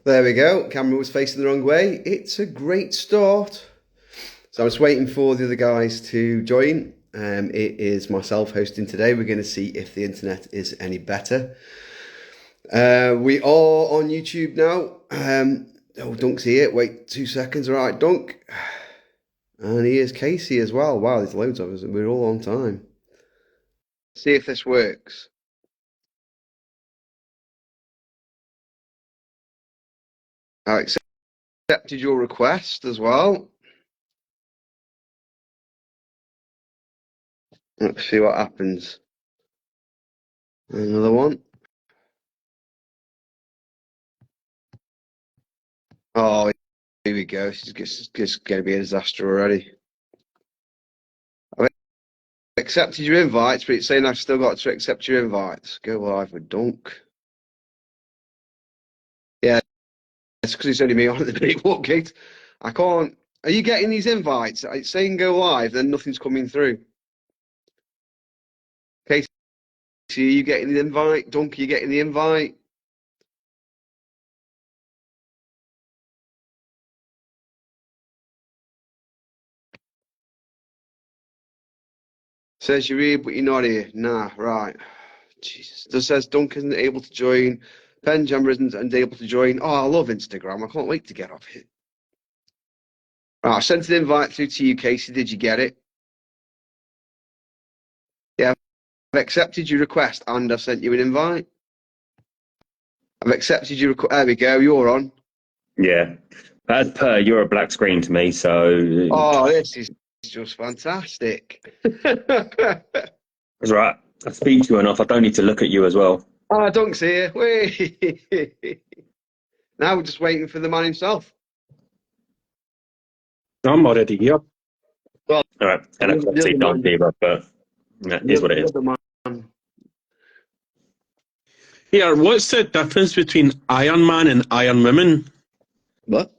There we go. Camera was facing the wrong way. It's a great start. So I'm just waiting for the other guys to join. It is myself hosting today. We're going to see if the internet is any better. We are on YouTube now. Dunk's here. Wait 2 seconds. All right, Dunk. And here's Casey as well. Wow, there's loads of us. We're all on time. See if this works. I accepted your request as well. Let's see what happens. Another one. Oh, here we go. It's just going to be a disaster already. I've accepted your invites, but it's saying I've still got to accept your invites. Go live with Dunk. Yeah, it's because it's only me on at the minute, Walkgate. I can't. Are you getting these invites? It's saying go live, then nothing's coming through. Casey, are you getting the invite? Dunk, are you getting the invite? Says you're here, but you're not here. Nah, right. Jesus. Just says Dunk isn't able to join. Penjammer isn't able to join. Oh, I love Instagram. I can't wait to get off it. Right, I sent an invite through to you, Casey. Did you get it? Yeah, I've accepted your request and I've sent you an invite. I've accepted your request. There we go. You're on. Yeah. As per, you're a black screen to me, so... Oh, this is just fantastic. That's right. I speak to you enough. I don't need to look at you as well. Oh, Dunk's here. Whee! Now we're just waiting for the man himself. I'm already here. Well, all right. And I can't see Dunk either, but that is what it is. Here, what's the difference between Iron Man and Iron Woman? What?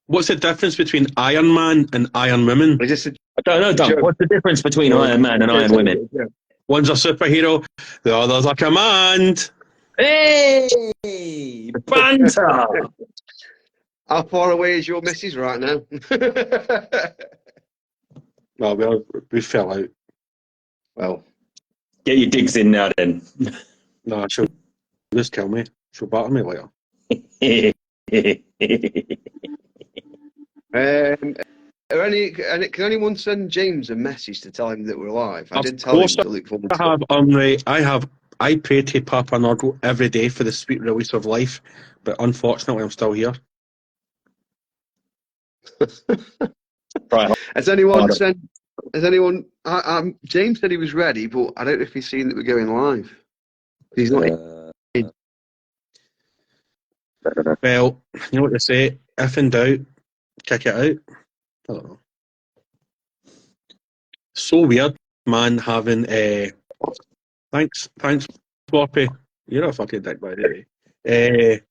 What's the difference between Iron Man and Iron Woman? Is this a I don't know, Dunk. What's the difference between Iron Man and Iron Women? One's a superhero, the other's a command. Hey! Banter! How far away is your missus right now? Well, we fell out. Well, Get your digs in now, then. No, she'll just kill me. She'll batter me later. can anyone send James a message to tell him that we're live? I did tell him to look forward to I pray to Papa Nodal every day for the sweet release of life, but unfortunately I'm still here. Right. Has anyone sent? Has anyone? James said he was ready, but I don't know if he's seen that we're going live. He's not. In. Well, you know what they say: if in doubt, kick it out. I don't know. So weird, man. Having thanks, Floppy. You're a fucking dick, by the way.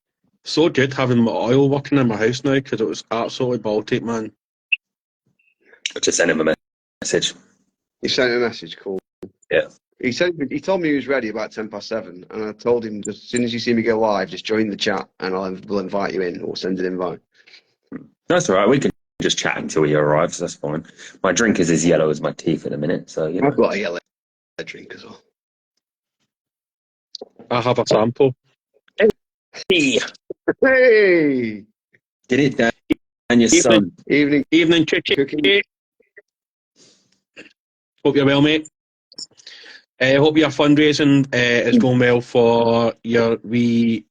So good having my oil working in my house now because it was absolutely Baltic, man. I just sent him a message. He sent a message. Cool. Yeah. He told me he was ready about 7:10, and I told him just as soon as you see me go live, just join the chat, and we'll invite you in or send an invite. That's all right. We can just chat until he arrives. That's fine. My drink is as yellow as my teeth at the minute, so you know. I've got a yellow drink as well. I have a sample. Hey! Hey! Did it, Dan? And your son. Evening, cookie. Hope you're well, mate. Hope your fundraising is going well for your wee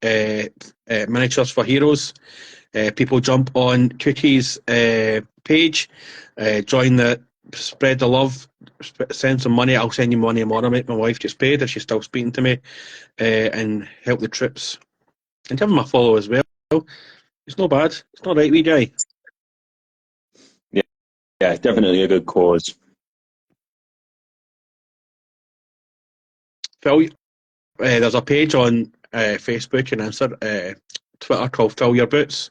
miniatures for heroes. People jump on Cookie's page, join the spread the love, send some money. I'll send you money tomorrow, mate. My wife just paid, if she's still speaking to me, and help the troops. And give him a follow as well. It's not bad. It's not right, wee guy. Yeah, definitely a good cause. Phil, there's a page on Facebook and Twitter called Fill Your Boots.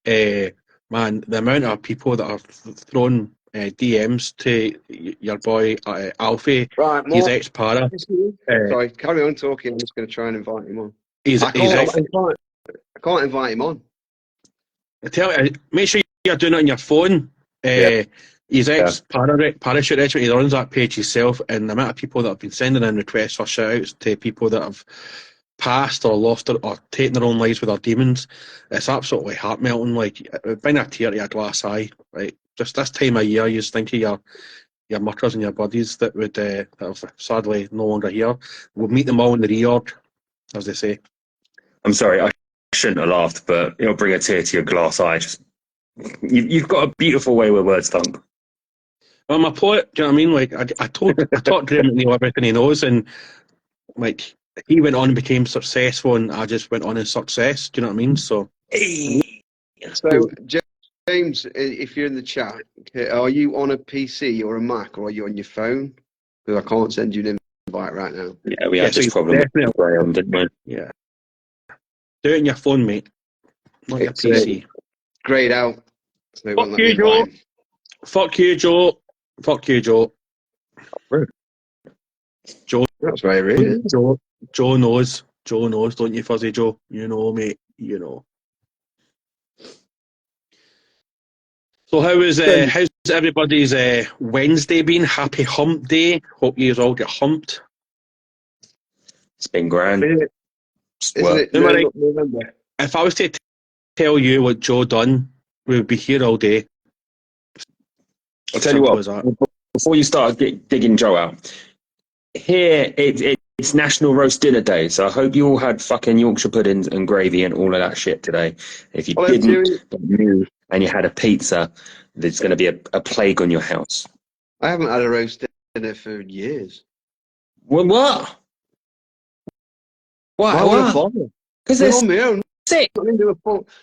Man, the amount of people that are throwing DMs to your boy Alfie, Right, he's ex-para. Sorry, carry on talking. I'm just going to try and invite him on. He's I he's can't, ex- I can't invite him on. I tell you, make sure you're doing it on your phone. Yeah. He's parachute regiment. He runs that page himself, and the amount of people that have been sending in requests for shout outs to people that have passed or lost or taken their own lives with their demons, it's absolutely heart melting. Like, it would bring a tear to your glass eye. Right, just this time of year, you just think of your muckers and your buddies that would that are sadly no longer here. We'll meet them all in the reorg, as they say. I'm sorry, I shouldn't have laughed, but it'll bring a tear to your glass eye. Just you've got a beautiful way with words, Thump. I'm a poet. Do you know what I mean? Like, I taught Graham McNeil everything he knows, and like, he went on and became successful, and I just went on in success. Do you know what I mean? So, So, James, if you're in the chat, are you on a PC or a Mac, or are you on your phone? Because I can't send you an invite right now. Yeah, we Yeah, had so this problem with definitely- Graham, didn't we? yeah, do it on your phone, mate, not your It's, PC. Grayed out. So they won't Fuck let me you, Joe. invite him. Fuck you, Joe. Fuck you, Joe. Rude. That's very rude. Joe knows. Joe knows, don't you, Fuzzy Joe? You know, mate. You know. So how's everybody's Wednesday been? Happy Hump Day. Hope you all get humped. It's been grand. Isn't it November? If I was to tell you what Joe done, we would be here all day. I'll tell you what, Simple as that. before you start digging Joe out, here it's National Roast Dinner Day, so I hope you all had fucking Yorkshire puddings and gravy and all of that shit today. If you Well, didn't, and you had a pizza, there's going to be a plague on your house. I haven't had a roast dinner for years. What? What? Why would I What? bother? Because I'm there's on my own. sick. I'm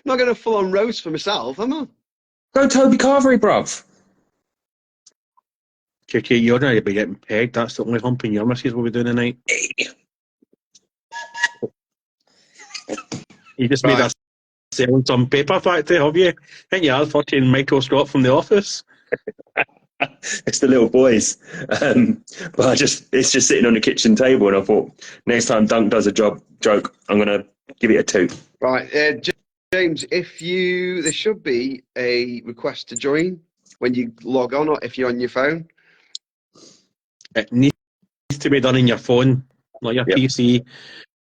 not going to full on roast for myself, am I? Go Toby Carvery, bruv. KK, you're going to be getting pegged. That's the only humping your missus will be doing tonight. You just made Right. us sell some paper factory, have you? Think you had fucking Michael Scott from The Office? It's the little boys. But it's just sitting on the kitchen table, and I thought next time Dunk does a joke, I'm gonna give it a 2. Right, James, there should be a request to join when you log on, or if you're on your phone. It needs to be done in your phone, not your Yep. PC,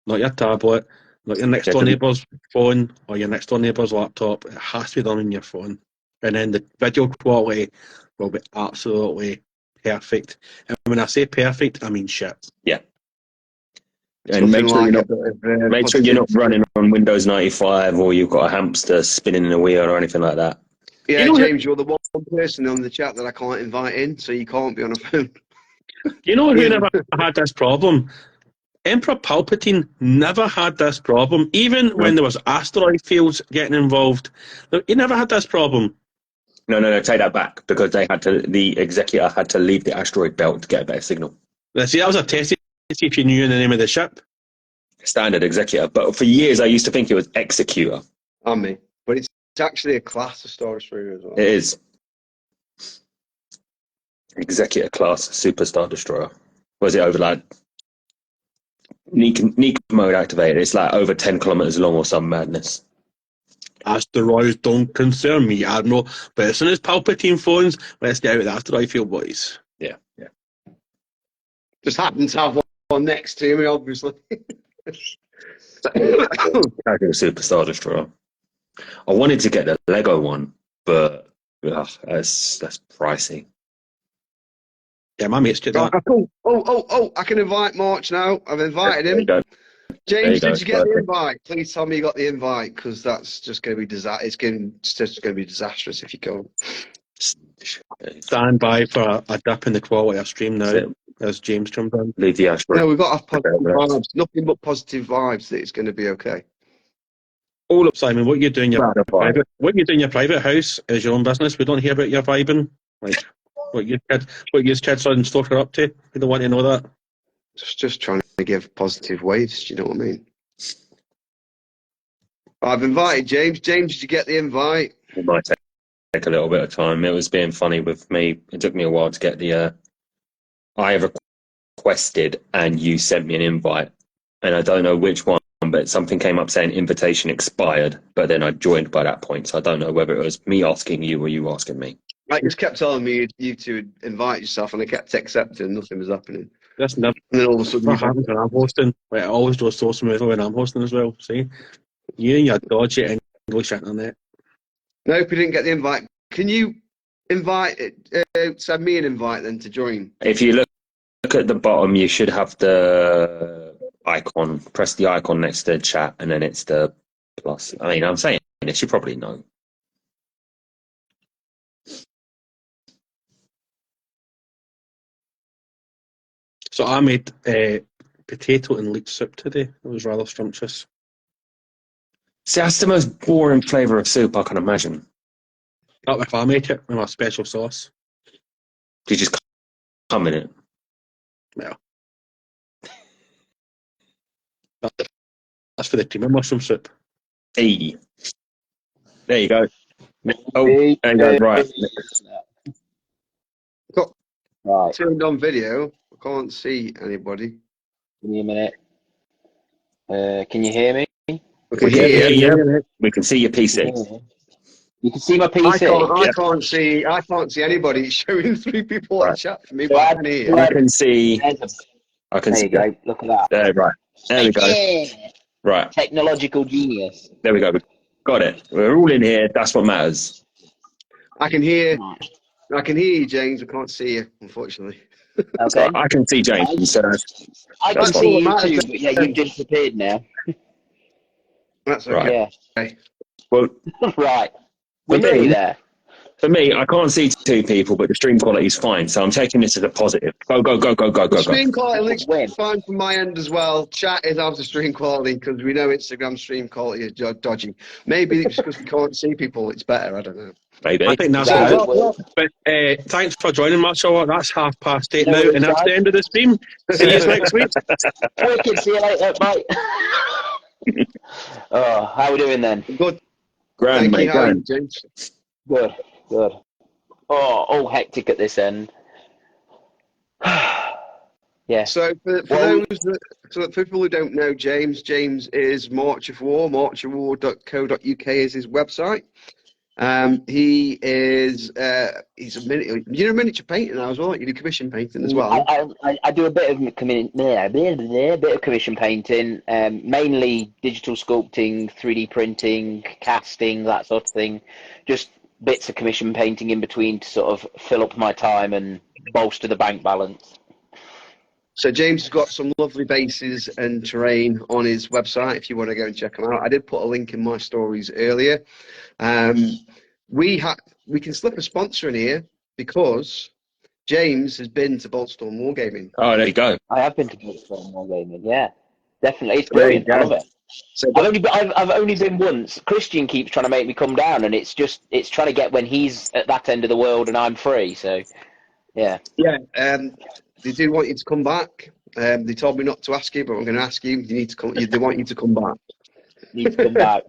not your tablet, not your next door neighbour's phone or your next door neighbour's laptop. It has to be done on your phone. And then the video quality will be absolutely perfect. And when I say perfect, I mean shit. And make sure you're Nothing not positive. running on Windows 95 or you've got a hamster spinning in a wheel or anything like that. Yeah, You know James, you're the one person on the chat that I can't invite in, so you can't be on a phone. You know who never had this problem? Emperor Palpatine never had this problem. Even when there was asteroid fields getting involved, he never had this problem. No, take that back, because the executor had to leave the asteroid belt to get a better signal. See, that was a test to see if you knew the name of the ship. Standard executor, but for years I used to think it was executor. On me. But it's actually a class of Star Destroyer as well. It is executor class superstar destroyer. Was it over like Neek mode activated? It's like over 10 kilometers long or some madness. Asteroids don't concern me, Admiral. But as soon as Palpatine phones, let's get out of the asteroid field, boys. Yeah. Just happened to have one next to me, obviously. Superstar destroyer. I wanted to get the Lego one, but that's pricey. Yeah, my mates did that. Oh, I can invite March now. I've invited him. James, did you get the invite? Please tell me you got the invite, because that's just going to be disastrous. It's just going to be disastrous if you go. Stand by for a dip in the quality of stream now, as James comes in. Leave the asteroid. No, we've got to have positive vibes. Nothing but positive vibes that it's going to be okay. All up, Simon. What you doing in your Private. What you do in your private house is your own business. We don't hear about your vibing, like what your kids on stock are up to. We don't want to know that. Just trying to give positive waves. Do you know what I mean? I've invited James. James, did you get the invite? It might take a little bit of time. It was being funny with me. It took me a while to get the. I requested and you sent me an invite, and I don't know which one on, but something came up saying invitation expired, but then I joined by that point, so I don't know whether it was me asking you or you asking me. I just kept telling me you to invite yourself, and I kept accepting. Nothing was happening. That's never And then all of a sudden, happens when I'm hosting. It always goes so smoothly when I'm hosting as well. See, you and your dodgy English internet. nope, you didn't get the invite. Can you send me an invite then to join? If you look at the bottom, you should have the icon. Press the icon next to chat, and then it's the plus. I mean, I'm saying this, you probably know. So I made potato and leek soup today. It was rather scrumptious. See, that's the most boring flavour of soup I can imagine. Not if I make it with my special sauce. You just come in it. Well, that's for the cream of mushroom soup. Hey. There you go. Oh, there you go. Right. Got Right, turned on video. I can't see anybody. give me a minute. Can you hear me? I can We hear can you. hear you. We can see your PC. You can see my I PC. can't see anybody. It's showing 3 people in Right. chat for me, So but I I- can hear. I can see. There's I can There see. you go. Look at that. There, right. There we go. Yeah. Right. Technological genius. There we go. Got it. We're all in here. That's what matters. I can hear. Right. I can hear you, James. I can't see you, unfortunately. Okay. So I can see James. So I can That's see all you that matters. too, but yeah, you've disappeared now. That's Right. okay. Yeah. well, Right. We're For nearly me- there. for me, I can't see 2 people, but the stream quality is fine. So I'm taking this as a positive. Go, go, go, go, go, The go, go. stream quality looks Win. fine from my end as well. Chat is out of stream quality because we know Instagram stream quality is dodgy. Maybe it's because we can't see people. It's better. I don't know. Maybe. I think that's That it. will- But thanks for joining, Marshall. That's 8:30 No now, worries, and that's the guys. end of the stream. See you next week. Wicked. See you later. Bye. Oh, how we doing then? Good. Grand, Thank mate. you. How are you, Grand. James? Good. Good. Oh, all hectic at this end. Yeah. So for Well, for people who don't know James is March of War. Marchofwar.co.uk is his website. He is he's a you're a miniature painter now as well. You do commission painting as well. I do a bit of commission painting, mainly digital sculpting, 3D printing, casting, that sort of thing. Just bits of commission painting in between to sort of fill up my time and bolster the bank balance. So James has got some lovely bases and terrain on his website if you want to go and check them out. I did put a link in my stories earlier. We can slip a sponsor in here because James has been to Boltstorm Wargaming. Oh, there you go. I have been to Boltstorm Wargaming, yeah, definitely. It's There you brilliant. I go. love it. So I've only been once. Christian keeps trying to make me come down, and it's trying to get when he's at that end of the world and I'm free. So, yeah. they do want you to come back. They told me not to ask you, but I'm going to ask you. You need to come. They want you to come back. Need to come back.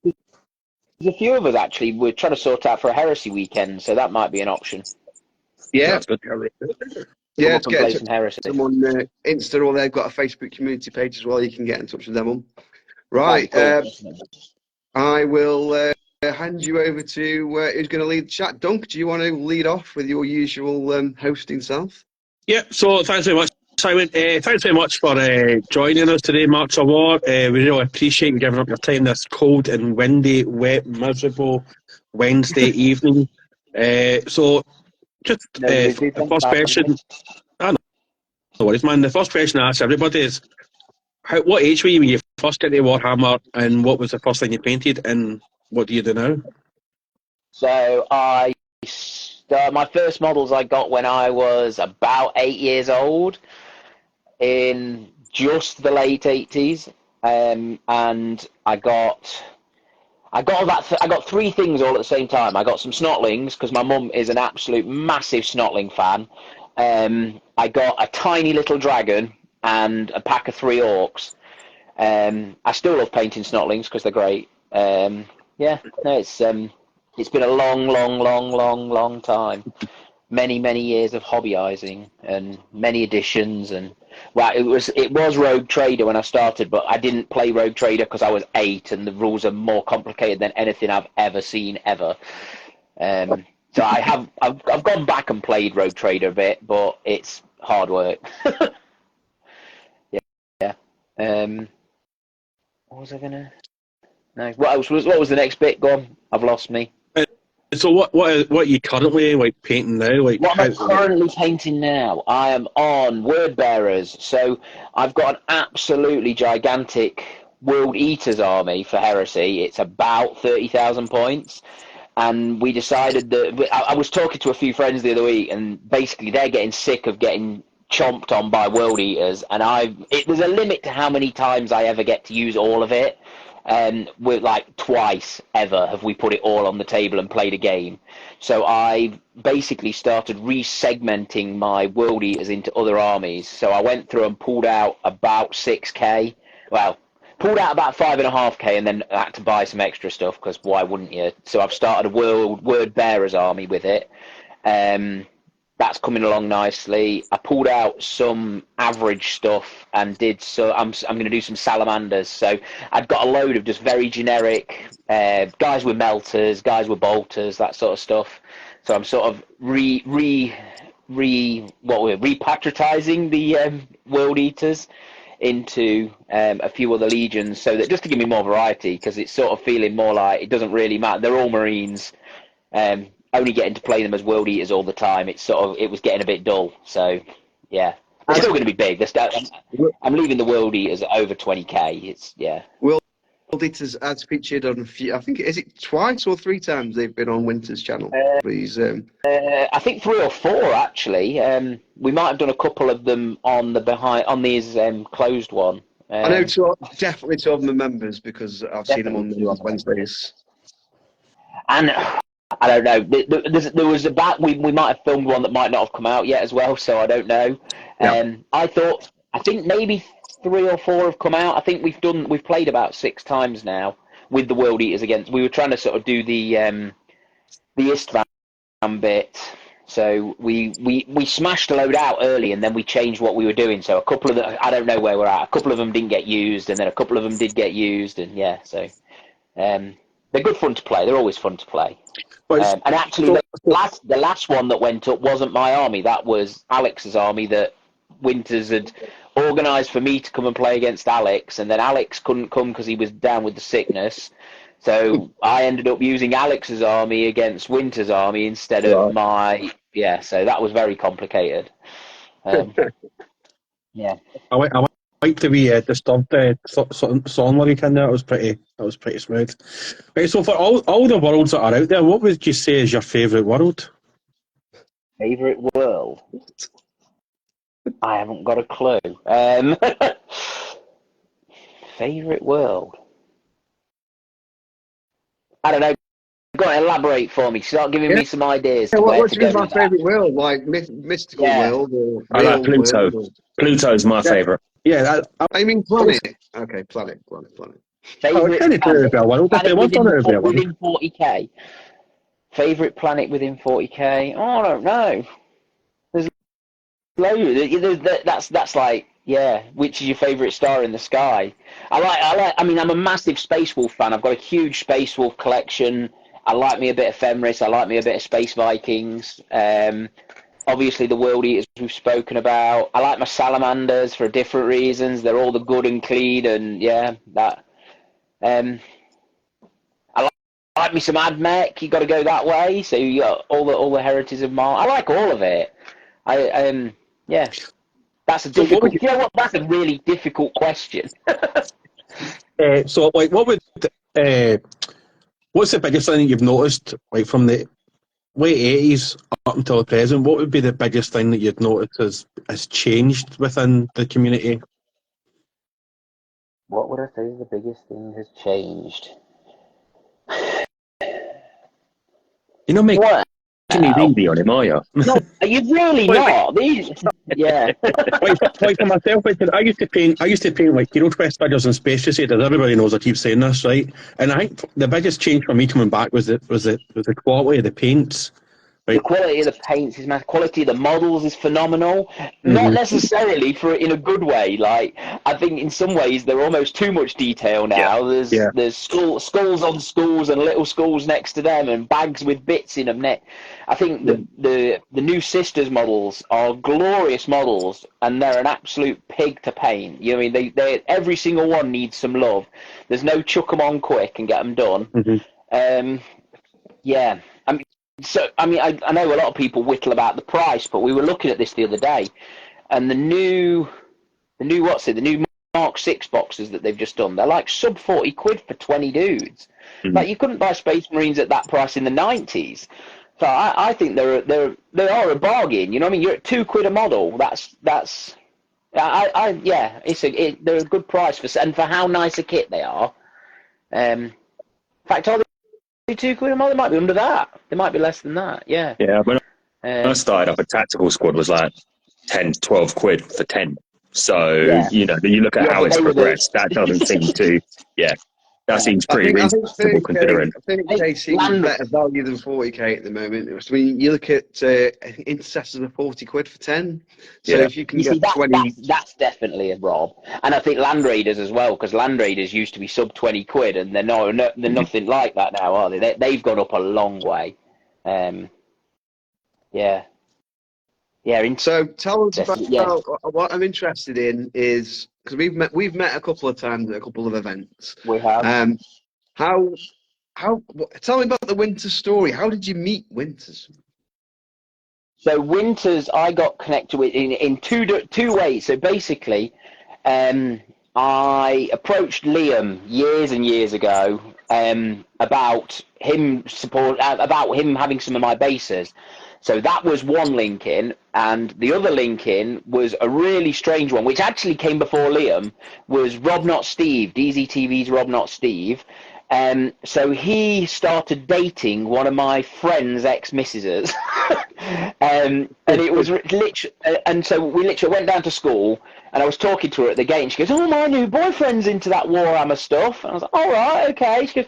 There's a few of us actually. We're trying to sort out for a heresy weekend, so that might be an option. Yeah, That's good. yeah. Come up To and get play in touch some heresy. with them on Insta, or they've got a Facebook community page as well. You can get in touch with them on. Right. That'd be cool. I will hand you over to who's going to lead the chat. Dunk, do you want to lead off with your usual hosting self? Yeah, so thanks very much, Simon. Thanks very much for joining us today, March of War. We really appreciate you giving up your time this cold and windy, wet, miserable Wednesday evening. So, just No, we do the first question. No worries, man. The first question I ask everybody is, what age were you when you first got into Warhammer, and what was the first thing you painted, and what do you do now? So my first models I got when I was about 8 years old, in just the late 80s, and I got 3 things all at the same time. I got some Snotlings because my mum is an absolute massive Snotling fan. I got a tiny little dragon and a pack of 3 orcs. I still love painting Snotlings because they're great. It's been a long time. Many years of hobbyizing and many editions and Well, it was Rogue Trader when I started, but I didn't play Rogue Trader because I was 8, and the rules are more complicated than anything I've ever seen ever. So I've gone back and played Rogue Trader a bit, but it's hard work. Yeah. What was I gonna? No. What was the next bit? Go on. I've lost me. So what are you currently like painting now? Like What am I currently painting now? I am on Word Bearers. So I've got an absolutely gigantic World Eaters army for Heresy. It's about 30,000 points. And we decided that I was talking to a few friends the other week, and basically they're getting sick of getting chomped on by World Eaters. And there's a limit to how many times I ever get to use all of it. We're like twice ever have we put it all on the table and played a game. So I basically started resegmenting my World Eaters into other armies. So I went through and pulled out about 6k. Well, pulled out about 5.5k, and then had to buy some extra stuff because why wouldn't you? So I've started a Word Bearers army with it. That's coming along nicely. I pulled out some average stuff and I'm going to do some salamanders. So I've got a load of just very generic guys with melters, guys with bolters, that sort of stuff. So I'm sort of repatriatizing the World Eaters into a few other legions, so that just to give me more variety, because it's sort of feeling more like it doesn't really matter. They're all Marines. Only getting to play them as World Eaters all the time, it was getting a bit dull. So, yeah, they're still going to be big. I'm leaving the World Eaters at over 20k. World Eaters as featured on a few. I think is it twice or 3 times they've been on Winter's channel. Please. I think 3 or 4 actually. We might have done a couple of them on these closed one. I know definitely 2 of them are members because I've seen them on the Wednesdays. And I don't know. There was we might have filmed one that might not have come out yet as well, so I don't know. Yeah. I think maybe 3 or 4 have come out. I think we've played about 6 times now with the World Eaters against. We were trying to sort of do the Istvan bit. So we smashed a load out early, and then we changed what we were doing. So a couple of them, I don't know where we're at. A couple of them didn't get used, and then a couple of them did get used, and yeah. So they're good fun to play. They're always fun to play. And actually, the last one that went up wasn't my army. That was Alex's army that Winters had organised for me to come and play against Alex. And then Alex couldn't come because he was down with the sickness. So I ended up using Alex's army against Winter's army instead of my... Yeah, so that was very complicated. Yeah. I like the wee disturbed song lyric in there. That was pretty smooth. Right, so for all the worlds that are out there, what would you say is your favourite world? Favourite world? I haven't got a clue. Favourite world? I don't know. Go on, elaborate for me. Start giving me some ideas. Yeah, what's my favourite world? Like mystical world or I like Pluto. World? Pluto's my favourite. Yeah, I mean planet. Okay, planet. Favourite planet within 40k. Favourite planet within 40k. Oh, I don't know. There's loads. That's like, yeah. Which is your favourite star in the sky? I mean, I'm a massive Space Wolf fan. I've got a huge Space Wolf collection. I like me a bit of Fenris. I like me a bit of Space Vikings. Obviously, the World Eaters we've spoken about. I like my Salamanders for different reasons. They're all the good and clean, and yeah, that. I like me some Admech. You got to go that way. So you got all the Heritage of Mars. I like all of it. Yeah. That's a difficult. You know what? That's a really difficult question. So, like, what's the biggest thing that you've noticed, like, from the late 80s up until the present? What would be the biggest thing that you'd notice has changed within the community? What would I say is the biggest thing has changed? You know, making it easy on him, are you? No, you've really not. Yeah. like for myself, I used to paint like Hero Quest figures and Space Crusaders. Everybody knows I keep saying this, right? And I think the biggest change for me coming back was the quality of the paints. The quality of the paints is massive. Quality of the models is phenomenal. Not necessarily in a good way. Like, I think in some ways they're almost too much detail now. There's skulls on skulls and little skulls next to them and bags with bits in them. I think the new Sisters models are glorious models, and they're an absolute pig to paint. You know what I mean? They every single one needs some love. There's no chuck them on quick and get them done. Yeah. I know a lot of people whittle about the price, but we were looking at this the other day, and the new Mark 6 boxes that they've just done, they're like sub 40 quid for 20 dudes. Like, you couldn't buy Space Marines at that price in the 90s. So I think they are a bargain. You know what I mean? You're at £2 a model. They're a good price and for how nice a kit they are. In fact, are they £2 a model? They might be under that. They might be less than that. Yeah. Yeah. When I started up, a tactical squad was like 10, 12 quid for 10. So you look at how it's progressed. That doesn't seem to. Yeah. That seems pretty reasonable considering. I think they seem better value than 40k at the moment. I mean, you look at Intercessors are 40 quid for 10. So if you can get 20... That's definitely a rob. And I think Land Raiders as well, because Land Raiders used to be sub 20 quid, and they're nothing like that now, are they? They've gone up a long way. So tell us about what I'm interested in is, because we've met a couple of times at a couple of events. We have. Tell me about the Winters story. How did you meet Winters? So Winters, I got connected with in two ways. So basically, I approached Liam years and years ago about him having some of my bases. So that was one link in, and the other link in was a really strange one, which actually came before Liam, was Rob Not Steve, DZTV's Rob Not Steve. So he started dating one of my friend's ex-missuses. And it was literally, and so we literally went down to school, and I was talking to her at the gate, and she goes, "Oh, my new boyfriend's into that Warhammer stuff." And I was like, "All right, okay." She goes,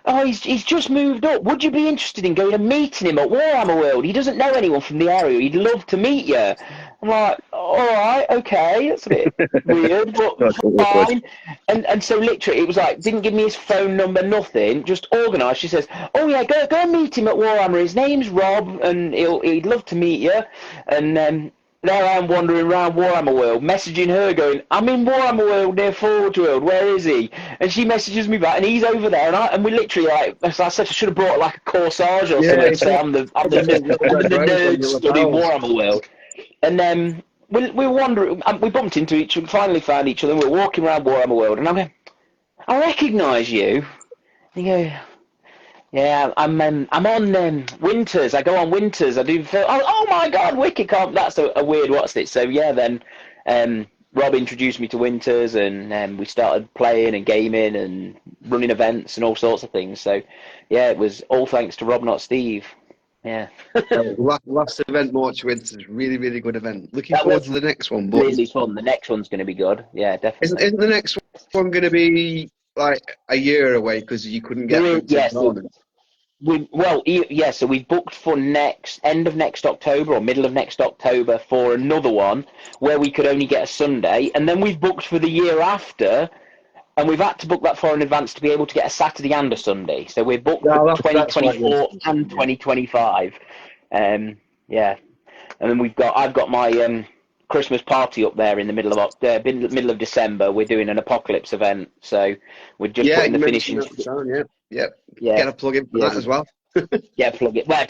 "Oh, he's just moved up. Would you be interested in going and meeting him at Warhammer World? He doesn't know anyone from the area. He'd love to meet you." I'm like, "All right, okay, that's a bit weird, but fine." And so literally, it was like, didn't give me his phone number, nothing, just organised. She says, "Oh yeah, go and meet him at Warhammer. His name's Rob, and he'd love to meet you." And there I am wandering around Warhammer World, messaging her going, "I'm in Warhammer World near Forge World, where is he?" And she messages me back, and he's over there, and we literally, like, as I said, I should have brought like a corsage or something to say I'm the nerd studying Warhammer World. And then we wandering, we bumped into each other, finally found each other, and we were walking around Warhammer World, and I'm going, "I recognise you." And you go, "Yeah, I'm on Winters. I go on Winters. I do film." Oh my God, Wicked Comp. That's a weird what's it. So yeah, then Rob introduced me to Winters, and we started playing and gaming and running events and all sorts of things. So yeah, it was all thanks to Rob Not Steve. Yeah. Last event, March Winters, really, really good event. Looking forward to the next one. But really fun. The next one's going to be good. Yeah, definitely. Isn't the next one going to be like a year away because you couldn't get? So we've booked for end of next October or middle of next October for another one where we could only get a Sunday, and then we've booked for the year after, and we've had to book that far in advance to be able to get a Saturday and a Sunday. So we're booked for 2024 and 2025. And then I've got my Christmas party up there in the middle of December. We're doing an Apocalypse event, so we're just putting the finishing. Get a plug in for that as well. Plug it. Well,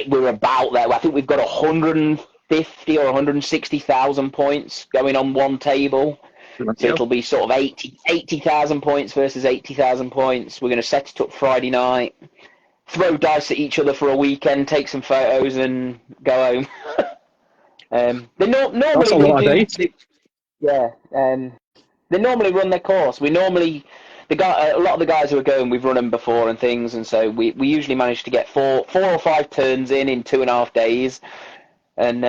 we're about there. I think we've got 150 or 160,000 points going on one table. So it'll be sort of 80,000 points versus 80,000 points. We're going to set it up Friday night, throw dice at each other for a weekend, take some photos, and go home. They normally they normally run their course. A lot of the guys who are going, we've run them before and things, and so we usually manage to get four or five turns in 2.5 days, and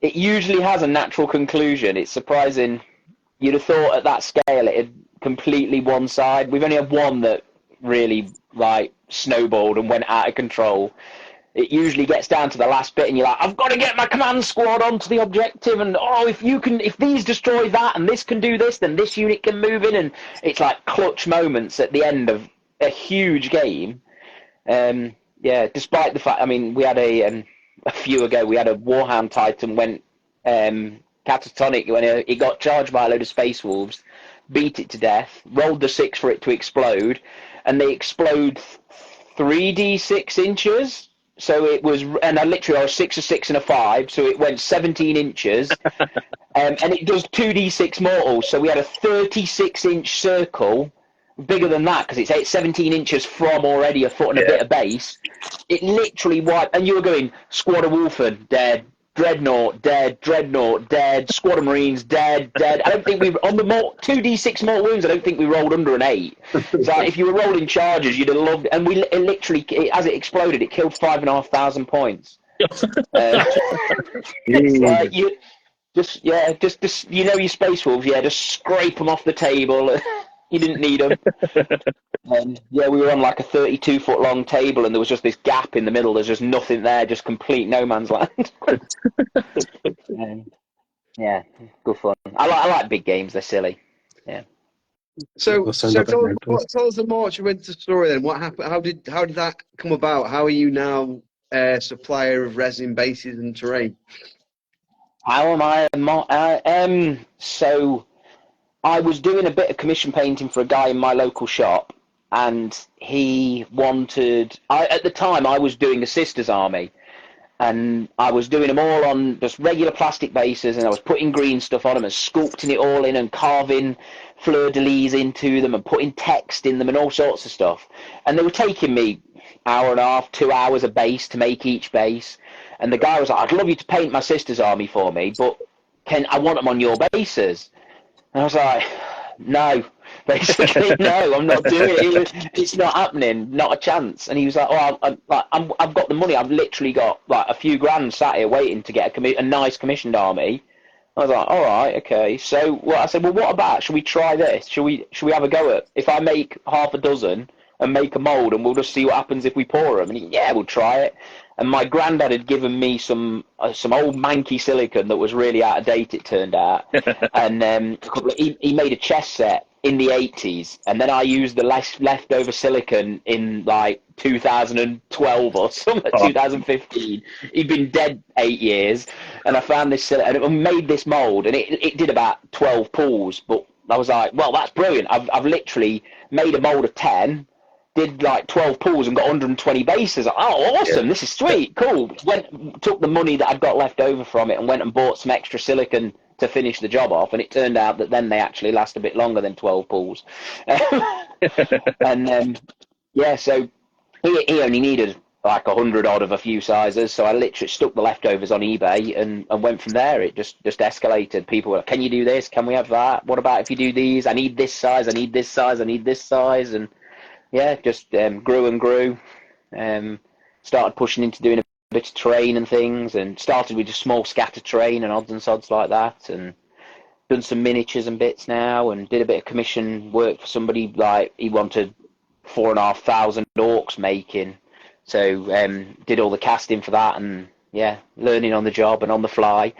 it usually has a natural conclusion. It's surprising. You'd have thought at that scale it had completely one side. We've only had one that really like snowballed and went out of control. it usually gets down to the last bit and you're like, I've got to get my command squad onto the objective, and if these destroy that and this can do this, then this unit can move in, and it's like clutch moments at the end of a huge game. Despite the fact, I mean, we had a few ago, we had a Warhound Titan went catatonic when it got charged by a load of Space Wolves, beat it to death, rolled the 6 for it to explode, and they explode 3d6 inches. So it was, and I was 6, a 6, and a 5, so it went 17 inches, and it does 2d6 mortals. So we had a 36-inch circle, bigger than that because it's 17 inches from already a foot and a bit of base. It literally wiped, and you were going Squad of Wolfen dead, Dreadnought dead, Dreadnought dead, Squad of Marines dead. I don't think on the 2d6 mortal wounds. I don't think we rolled under an 8. So if you were rolling charges, you'd have loved. And it literally, as it exploded, it killed 5,500 points. It's like you just your Space Wolves, just scrape them off the table. You didn't need them. We were on like a 32-foot long table, and there was just this gap in the middle. There's just nothing there, just complete no man's land. Good fun. I like big games. They're silly. Yeah. So tell us the March of Winter story then. What happened? How did that come about? How are you now a supplier of resin bases and terrain? How am I? So I was doing a bit of commission painting for a guy in my local shop, and he wanted. At the time, I was doing a Sisters Army, and I was doing them all on just regular plastic bases, and I was putting green stuff on them and sculpting it all in and carving fleur-de-lis into them and putting text in them and all sorts of stuff. And they were taking me hour and a half, 2 hours a base to make each base. And the guy was like, I'd love you to paint my Sisters Army for me, but I want them on your bases. And I was like, no, basically, no, I'm not doing it. It's not happening, not a chance. And he was like, I've got the money. I've literally got like a few grand sat here waiting to get a nice commissioned army. I was like, all right, okay. So I said, well, what about, should we try this? Should we have a go at, if I make half a dozen and make a mould, and we'll just see what happens if we pour them? And we'll try it. And my granddad had given me some old manky silicon that was really out of date, it turned out. And he made a chess set in the 80s, and then I used the leftover silicon in like 2012 or something, 2015. He'd been dead 8 years, and I found this silicon and made this mold, and it did about 12 pulls. But I was like, well, that's brilliant. I've literally made a mold of 10. Did like 12 pulls and got 120 bases. Oh, awesome! This is sweet, cool. Took the money that I'd got left over from it and went and bought some extra silicon to finish the job off. And it turned out that then they actually last a bit longer than 12 pulls. And so he only needed like 100 odd of a few sizes. So I literally stuck the leftovers on eBay and went from there. It just escalated. People were like, can you do this? Can we have that? What about if you do these? I need this size. I need this size. I need this size. And just grew and grew. Started pushing into doing a bit of terrain and things, and started with just small scatter terrain and odds and sods like that, and done some miniatures and bits now, and did a bit of commission work for somebody. Like he wanted 4,500 orcs making, so did all the casting for that, and learning on the job and on the fly.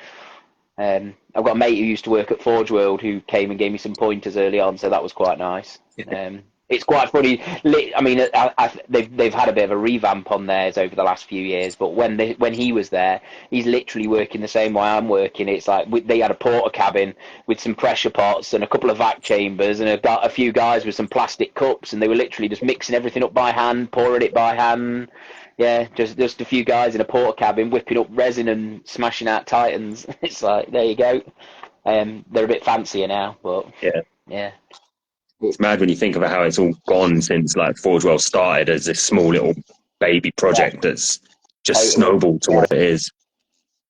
I've got a mate who used to work at Forge World who came and gave me some pointers early on, so that was quite nice. It's quite funny. I mean, they've had a bit of a revamp on theirs over the last few years, but when he was there, he's literally working the same way I'm working. It's like they had a porter cabin with some pressure pots and a couple of vac chambers and a few guys with some plastic cups, and they were literally just mixing everything up by hand, pouring it by hand. Just a few guys in a porter cabin whipping up resin and smashing out Titans. It's like, there you go. They're a bit fancier now, but yeah. It's mad when you think about how it's all gone since like Forge World started as this small little baby project that's just snowballed to what it is.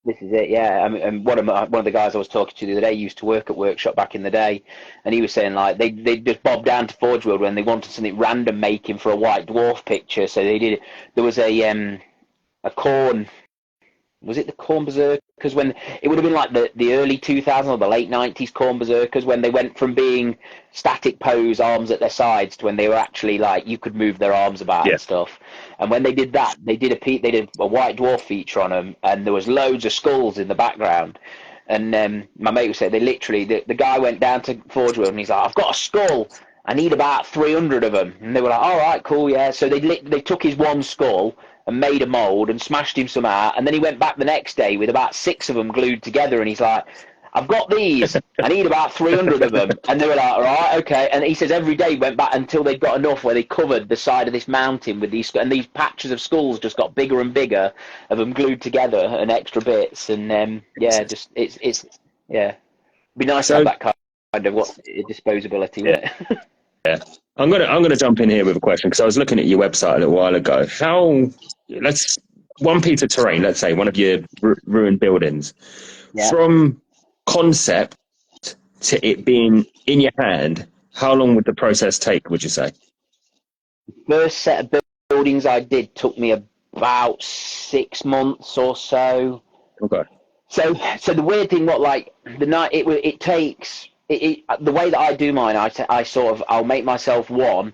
This is it, I mean, and one of the guys I was talking to the other day used to work at Workshop back in the day, and he was saying like they just bobbed down to Forge World when they wanted something random making for a White Dwarf picture. So they did. There was a Khorne was it the Corn Berserkers, when it would have been like the early 2000s or the late 90s Corn Berserkers, when they went from being static pose, arms at their sides, to when they were actually like you could move their arms about and stuff. And when they did that, they did a White Dwarf feature on them, and there was loads of skulls in the background. And my mate said they literally the guy went down to Forge World and he's like, I've got a skull. I need about 300 of them. And they were like, all right, cool, yeah. So they took his one skull and made a mould and smashed him some out. And then he went back the next day with about 6 of them glued together. And he's like, I've got these. I need about 300 of them. And they were like, all right, okay. And he says every day he went back until they got enough where they covered the side of this mountain with these. And these patches of skulls just got bigger and bigger of them glued together and extra bits. And just it's It'd be nice to have that kind of disposability. Yeah. Yeah, I'm gonna jump in here with a question because I was looking at your website a little while ago. Let's one piece of terrain, let's say one of your ruined buildings, from concept to it being in your hand, how long would the process take, would you say? First set of buildings I did took me about 6 months or so. Okay. So the weird thing, it takes. The way that I do mine, I'll make myself one,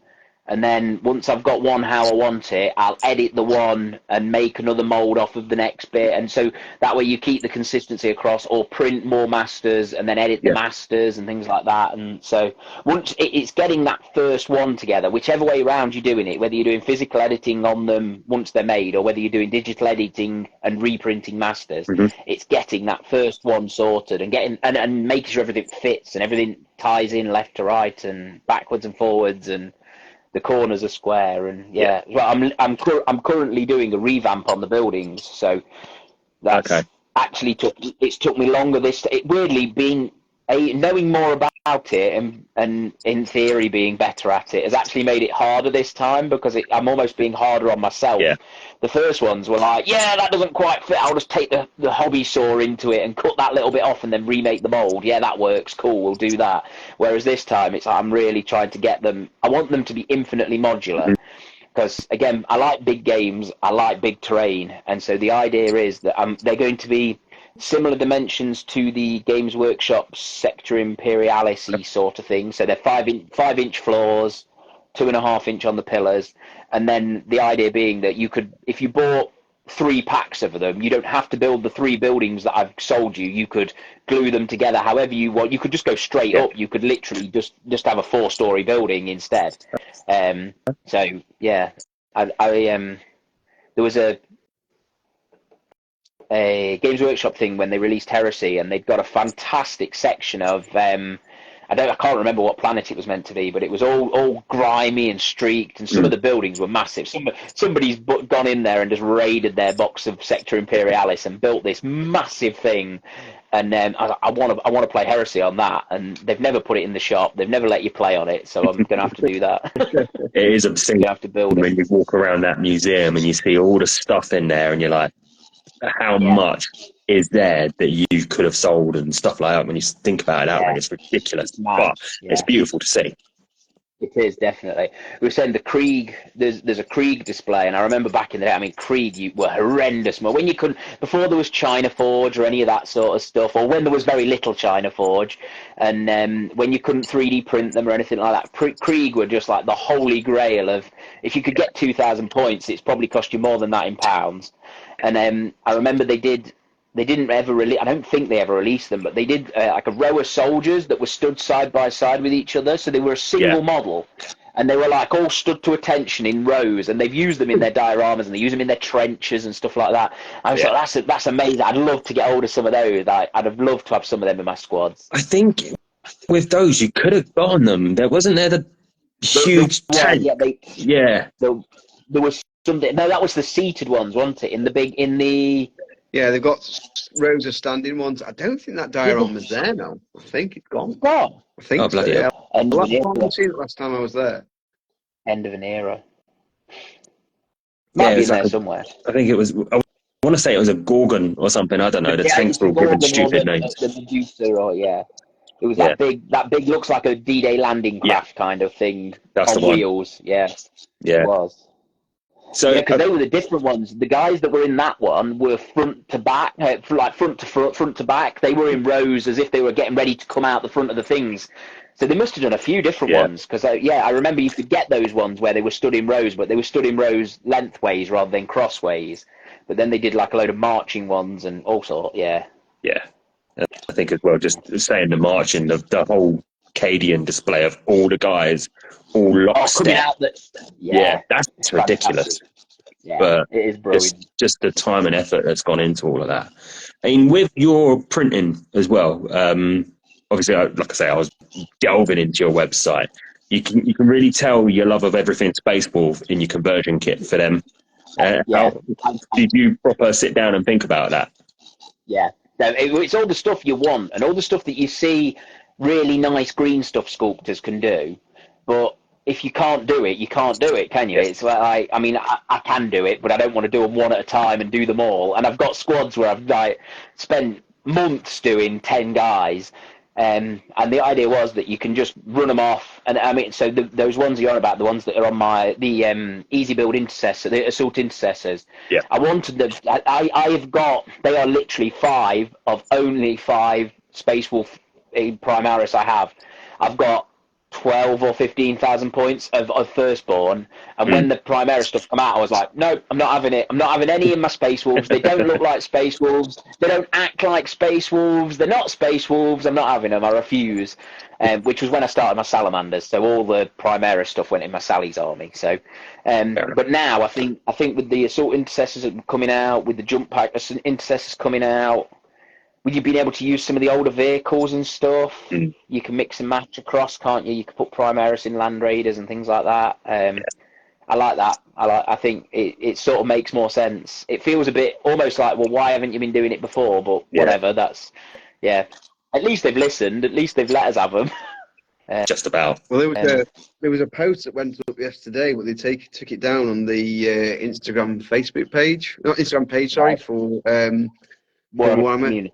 and then once I've got one how I want it, I'll edit the one and make another mold off of the next bit, and so that way you keep the consistency across, or print more masters and then edit the masters and things like that. And so once it's getting that first one together, whichever way around you're doing it, whether you're doing physical editing on them once they're made, or whether you're doing digital editing and reprinting masters, it's getting that first one sorted and getting and making sure everything fits and everything ties in left to right and backwards and forwards and the corners are square. And well, I'm currently doing a revamp on the buildings, so that's actually took me longer weirdly knowing more about it and in theory being better at it has actually made it harder this time, because I'm almost being harder on myself. The first ones were like, that doesn't quite fit, I'll just take the hobby saw into it and cut that little bit off and then remake the mold. That works, cool, we'll do that. Whereas this time it's like I'm really trying to get them, I want them to be infinitely modular, because again, I like big games, I like big terrain, and so the idea is that they're going to be similar dimensions to the Games Workshop Sector Imperialis sort of thing. So they're 5-inch floors, 2.5-inch on the pillars, and then the idea being that you could, if you bought 3 packs of them, you don't have to build the 3 buildings that I've sold you. You could glue them together however you want. You could just go straight up. You could literally just have a 4-story building instead. There was a Games Workshop thing when they released Heresy, and they'd got a fantastic section of I can't remember what planet it was meant to be, but it was all grimy and streaked, and some of the buildings were massive. Somebody's gone in there and just raided their box of Sector Imperialis and built this massive thing. And I want to play Heresy on that, and they've never put it in the shop. They've never let you play on it, so I'm going to have to do that. It is obscene. You have to build when you walk around that museum and you see all the stuff in there, and you're like, how much is there that you could have sold and stuff like that? When you think about it outright, it's ridiculous, but it's beautiful to see. It is, definitely. We were saying the Krieg, there's a Krieg display, and I remember back in the day, I mean, Krieg were horrendous. When you couldn't, before there was China Forge or any of that sort of stuff, or when there was very little China Forge, and when you couldn't 3D print them or anything like that, Krieg were just like the holy grail of, if you could get 2,000 points, it's probably cost you more than that in pounds. And I remember they didn't ever release, I don't think they ever released them, but they did like a row of soldiers that were stood side by side with each other. So they were a single model, and they were like all stood to attention in rows, and they've used them in their dioramas, and they use them in their trenches and stuff like that. I was like, that's amazing. I'd love to get hold of some of those. I'd have loved to have some of them in my squads. I think with those, you could have gotten them. There the huge tank. There was something. No, that was the seated ones, wasn't it? Yeah, they've got rows of standing ones. I don't think that diorama's there now. I think it's gone. It's gone. I think bloody hell. I seen it last time I was there. End of an era. Might be in there somewhere. I think it was. I want to say it was a Gorgon or something. I don't know. The tanks were all given stupid names. The Medusa, or it was that big. That big looks like a D-Day landing craft kind of thing. That's on the one. wheels. Yeah. Yeah. It was. So yeah, because they were the different ones. The guys that were in that one were front to back, like front to front, front to back. They were in rows as if they were getting ready to come out the front of the things. So they must have done a few different ones. Because I remember you could get those ones where they were stood in rows, but they were stood in rows lengthways rather than crossways. But then they did like a load of marching ones and all sort. Yeah. Yeah, I think as well, just saying the marching, the whole Cadian display of all the guys, all Coming lockstep. out Yeah, that's ridiculous. Yeah, But it is brilliant. just the time and effort that's gone into all of that. I mean, with your printing as well, obviously, like I say, I was delving into your website. You can really tell your love of everything Space Wolf in your conversion kit for them. How did you proper sit down and think about that? Yeah, it's all the stuff you want and all the stuff that you see really nice green stuff sculptors can do. But if you can't do it, you can't do it, can you? It's like, I mean, I can do it, but I don't want to do them one at a time and do them all. And I've got squads where I've like spent months doing 10 guys. And the idea was that you can just run them off, and I mean, so those ones you're on about, the ones that are on the easy build intercessor, the assault intercessors. Yeah. I wanted them. I've got. They are literally 5 of only 5 Space Wolf Primaris I have. I've got 12 or 15,000 points of Firstborn, and when the Primaris stuff come out, I was like, no, I'm not having it. I'm not having any in my Space Wolves. They don't look like Space Wolves. They don't act like Space Wolves. They're not Space Wolves. I'm not having them. I refuse. Which was when I started my Salamanders. So all the Primaris stuff went in my Sally's army. So, but now I think with the Assault Intercessors coming out, with the Jump Pack Intercessors coming out, with you being able to use some of the older vehicles and stuff, you can mix and match across, can't you? You can put Primaris in Land Raiders and things like that. I like that. I think it sort of makes more sense. It feels a bit almost like, well, why haven't you been doing it before? But whatever. That's At least they've listened. At least they've let us have them. Just about. Well, there was a post that went up yesterday where they took it down on the Instagram page, sorry, for Warhammer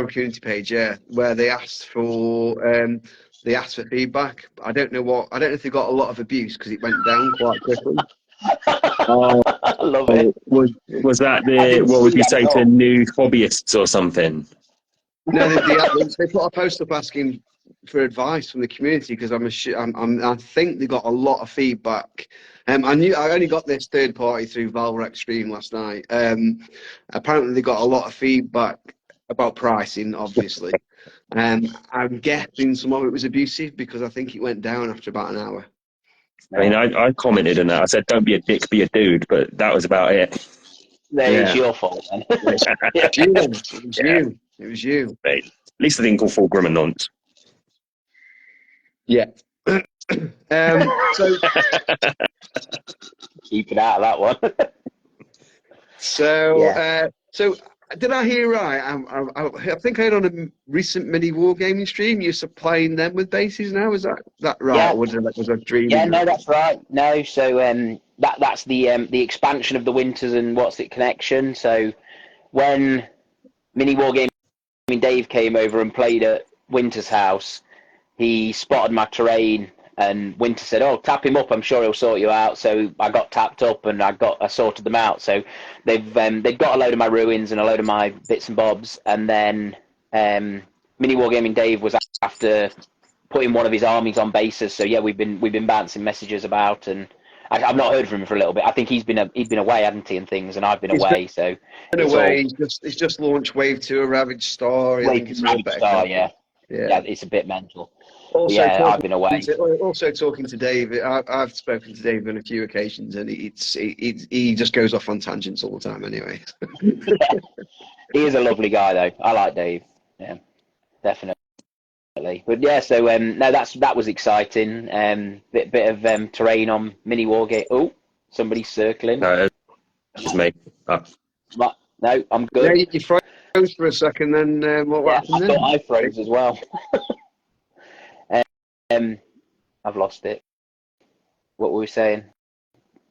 community page, where they asked for feedback. I don't know if they got a lot of abuse because it went down quite quickly. I love it. Was that what would you say to new hobbyists or something? No, they put a post up asking for advice from the community because I think they got a lot of feedback. I only got this third party through Valrek stream last night. Apparently they got a lot of feedback about pricing, obviously. I'm guessing some of it was abusive because I think it went down after about an hour. I mean, I commented on that. I said, "Don't be a dick, be a dude," but that was about it. It's your fault, then. It was you. Mate, at least I didn't call full Grim and nonce. Yeah. So keep it out of that one. So did I hear right? I think I heard on a recent mini wargaming stream you're supplying them with bases now. Is that right? Yeah. Or was I dreaming? Yeah, no, that's right. No, so that's the expansion of the Winters and What's It connection. So when mini wargaming Dave came over and played at Winter's house, he spotted my terrain, and Winter said, "Oh, tap him up. I'm sure he'll sort you out." So I got tapped up, and I sorted them out. So they've got a load of my ruins and a load of my bits and bobs, and then Mini Wargaming Dave was after putting one of his armies on bases. So yeah, we've been bouncing messages about, and I've not heard from him for a little bit. I think he's been away, hadn't he, and things, and I've been away. So he's just launched Wave 2 of Ravage Star. Ravage Star, yeah, it's a bit mental. I've been away. Also talking to Dave, I've spoken to Dave on a few occasions, and he just goes off on tangents all the time. Anyway, he is a lovely guy, though. I like Dave. Yeah, definitely. But yeah, so that was exciting. Bit of terrain on mini wargame. Oh, somebody's circling. No, it's me. Oh. No, I'm good. Yeah, you froze for a second. Then what happened? I thought I froze as well. I've lost it. What were we saying?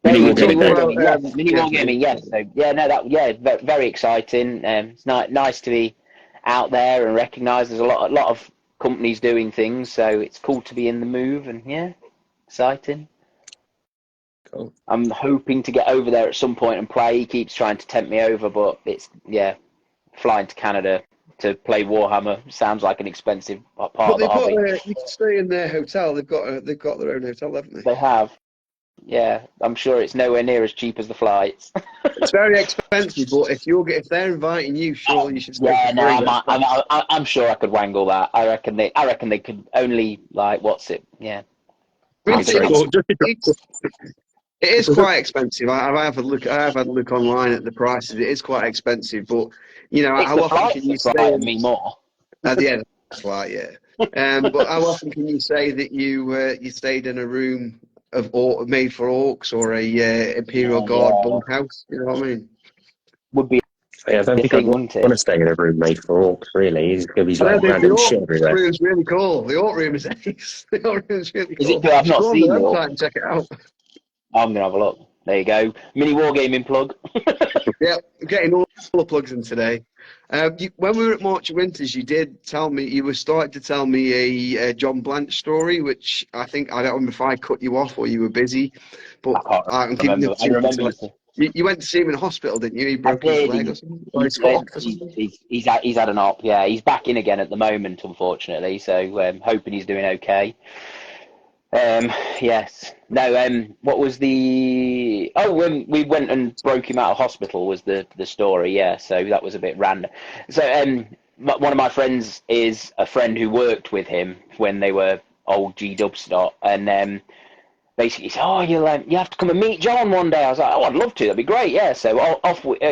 Mini wargaming, yes. So very exciting. It's nice to be out there and recognised. There's a lot of companies doing things, so it's cool to be in the move, and exciting. Cool. I'm hoping to get over there at some point and play. He keeps trying to tempt me over, but it's flying to Canada to play Warhammer sounds like an expensive part But of the hobby. you can stay in their hotel. They've got their own hotel, haven't they? They have. Yeah, I'm sure it's nowhere near as cheap as the flights. It's very expensive, but if they're inviting you, surely you should stay Yeah, for no, free. I'm sure I could wangle that. I reckon they could only what's it? Yeah, It is quite expensive. I've had a look online at the prices. It is quite expensive, but it's how the often flights can you that stay? frighten me more. At the end, that's right, yeah. But how often can you say that you stayed in a room made for orcs or a Imperial Guard bunkhouse? You know what I mean? Would be I don't think I'd want to stay in a room made for orcs, really. He's going to be like random shit everywhere. The orc room's really cool. The orc room is ace. The orc room's really cool. Is it good? I've not seen the it. website and check it out. I'm going to have a look. There you go. Mini Wargaming plug. Yeah, getting all the plugs in today. When we were at March of Winters, you did tell me, you were starting to tell me a John Blanche story, which I don't remember if I cut you off or you were busy, but I'm keeping I remember. You went to see him in hospital, didn't you? He broke his leg or something? He's had an op, yeah. He's back in again at the moment, unfortunately, so hoping he's doing okay. Yes. No, what was the... Oh, when we went and broke him out of hospital was the story, yeah, so that was a bit random. So one of my friends is a friend who worked with him when they were old G-Dub stock, and basically said, oh, you have to come and meet John one day. I was like, oh, I'd love to, that'd be great, yeah. So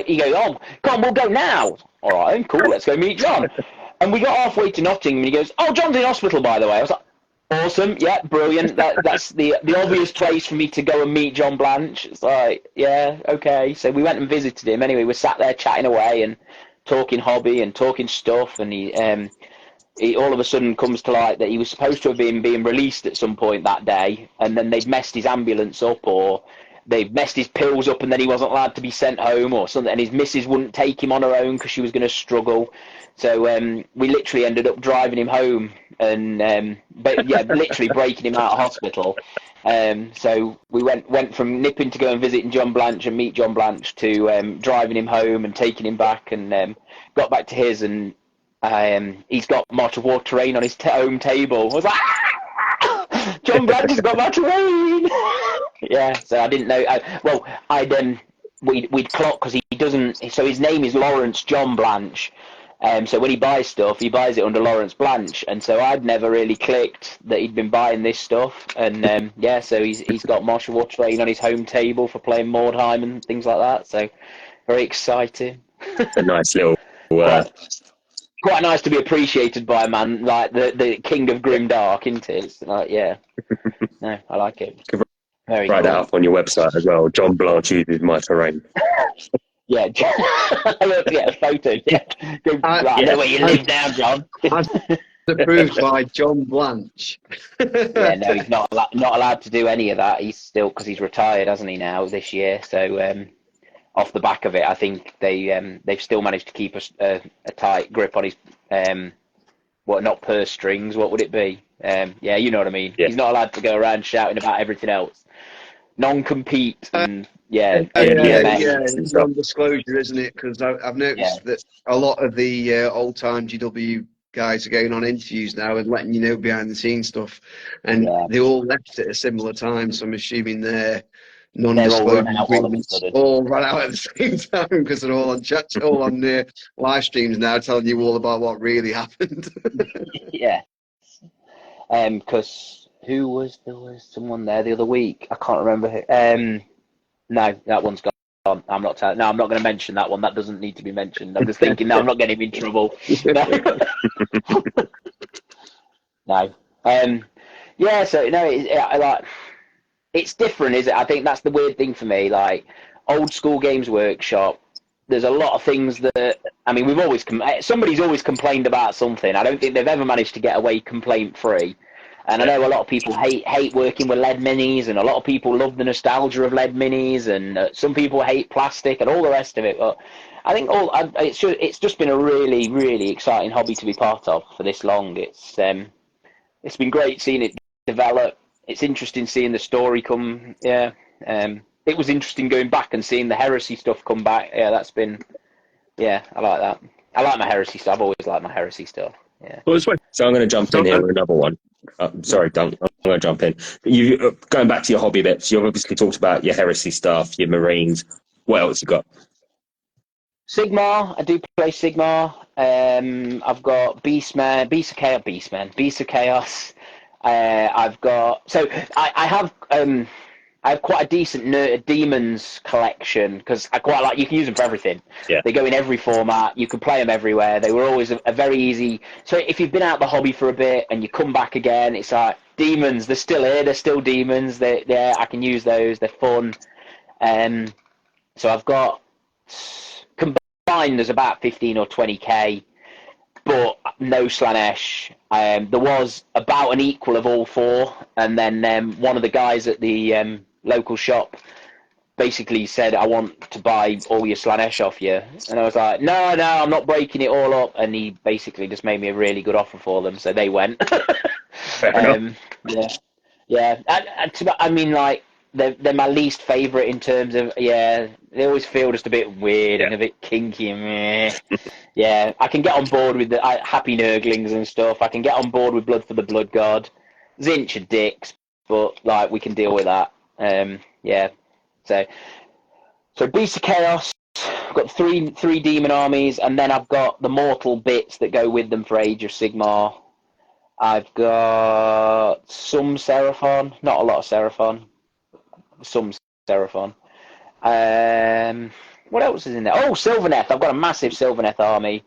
he goes, oh, come on, we'll go now. All right, cool, let's go meet John. And we got halfway to Nottingham, and he goes, oh, John's in hospital, by the way. I was like, awesome, yeah, brilliant. That's the obvious place for me to go and meet John Blanche. It's like, yeah, okay. So we went and visited him. Anyway, we sat there chatting away and talking hobby and talking stuff. And he all of a sudden comes to light that he was supposed to have been being released at some point that day, and then they'd messed his ambulance up, or they'd messed his pills up, and then he wasn't allowed to be sent home or something. And his missus wouldn't take him on her own because she was going to struggle. So we literally ended up driving him home and literally breaking him out of hospital. So we went from nipping to go and visit John Blanche and meet John Blanche to driving him home and taking him back, and got back to his, and he's got March of War terrain on his home table. I was like, John Blanche has got my terrain. Yeah, so I didn't know. We'd clock because he doesn't. So his name is Lawrence John Blanche. So when he buys stuff, he buys it under Lawrence Blanche, and so I'd never really clicked that he'd been buying this stuff, and so he's got Martial War terrain on his home table for playing Mordheim and things like that. So very exciting. A nice little. Quite nice to be appreciated by a man like the King of Grimdark, isn't it? It's like, yeah, no, I like it. Very write that up on your website as well. John Blanche uses my terrain. Yeah, a photo. Yeah, I know where you live now, John. Approved by John Blanche. Yeah, no, he's not allowed to do any of that. He's still, because he's retired, hasn't he, now this year? So off the back of it, I think they've still managed to keep a tight grip on his not purse strings. What would it be? Yeah, you know what I mean. Yeah. He's not allowed to go around shouting about everything else. Non-compete and it's non-disclosure, isn't it? Because I've noticed that a lot of the old-time GW guys are going on interviews now and letting you know behind-the-scenes stuff, and they all left at a similar time. So I'm assuming they're non-disclosure agreements all run out at the same time because they're all on chat, all on live streams now, telling you all about what really happened. Yeah, because there was someone there the other week. I can't remember who. No, that one's gone. I'm not going to mention that one. That doesn't need to be mentioned. I'm just thinking now. I'm not getting him in trouble. No. Yeah. So no. It's different, is it? I think that's the weird thing for me. Like old school Games Workshop, there's a lot of things that somebody's always complained about something. I don't think they've ever managed to get away complaint free. And I know a lot of people hate working with lead minis, and a lot of people love the nostalgia of lead minis, and some people hate plastic and all the rest of it. But I think it's just been a really, really exciting hobby to be part of for this long. It's been great seeing it develop. It's interesting seeing the story come. Yeah, It was interesting going back and seeing the heresy stuff come back. Yeah, that's been. Yeah, I like that. I like my heresy stuff. I've always liked my heresy stuff. Yeah. So I'm going to jump in here with another one. Sorry, Dunk. I'm going to jump in. You going back to your hobby bits. You've obviously talked about your heresy stuff, your Marines. What else you got? Sigmar. I do play Sigmar. I've got Beastman, Beast of Chaos. I've got. So I have. I have quite a decent demons collection because I quite like. You can use them for everything. Yeah. They go in every format. You can play them everywhere. They were always a very easy. So if you've been out the hobby for a bit and you come back again, it's like demons. They're still here. They're still demons. They're I can use those. They're fun. So I've got combined. There's about 15 or 20k, but no Slaanesh. There was about an equal of all four, and then one of the guys at the local shop basically said, I want to buy all your Slaanesh off you. And I was like, no, I'm not breaking it all up. And he basically just made me a really good offer for them. So they went. Yeah. I mean, like, they're my least favourite in terms of, they always feel just a bit weird and a bit kinky. And yeah, I can get on board with the Happy Nurglings and stuff. I can get on board with Blood for the Blood God. Zinch are dicks, but, like, we can deal with that. So Beast of Chaos, I've got three demon armies, and then I've got the mortal bits that go with them for Age of Sigmar. I've got some Seraphon, not a lot of Seraphon, some Seraphon. What else is in there? Oh, Sylvaneth. I've got a massive Sylvaneth army,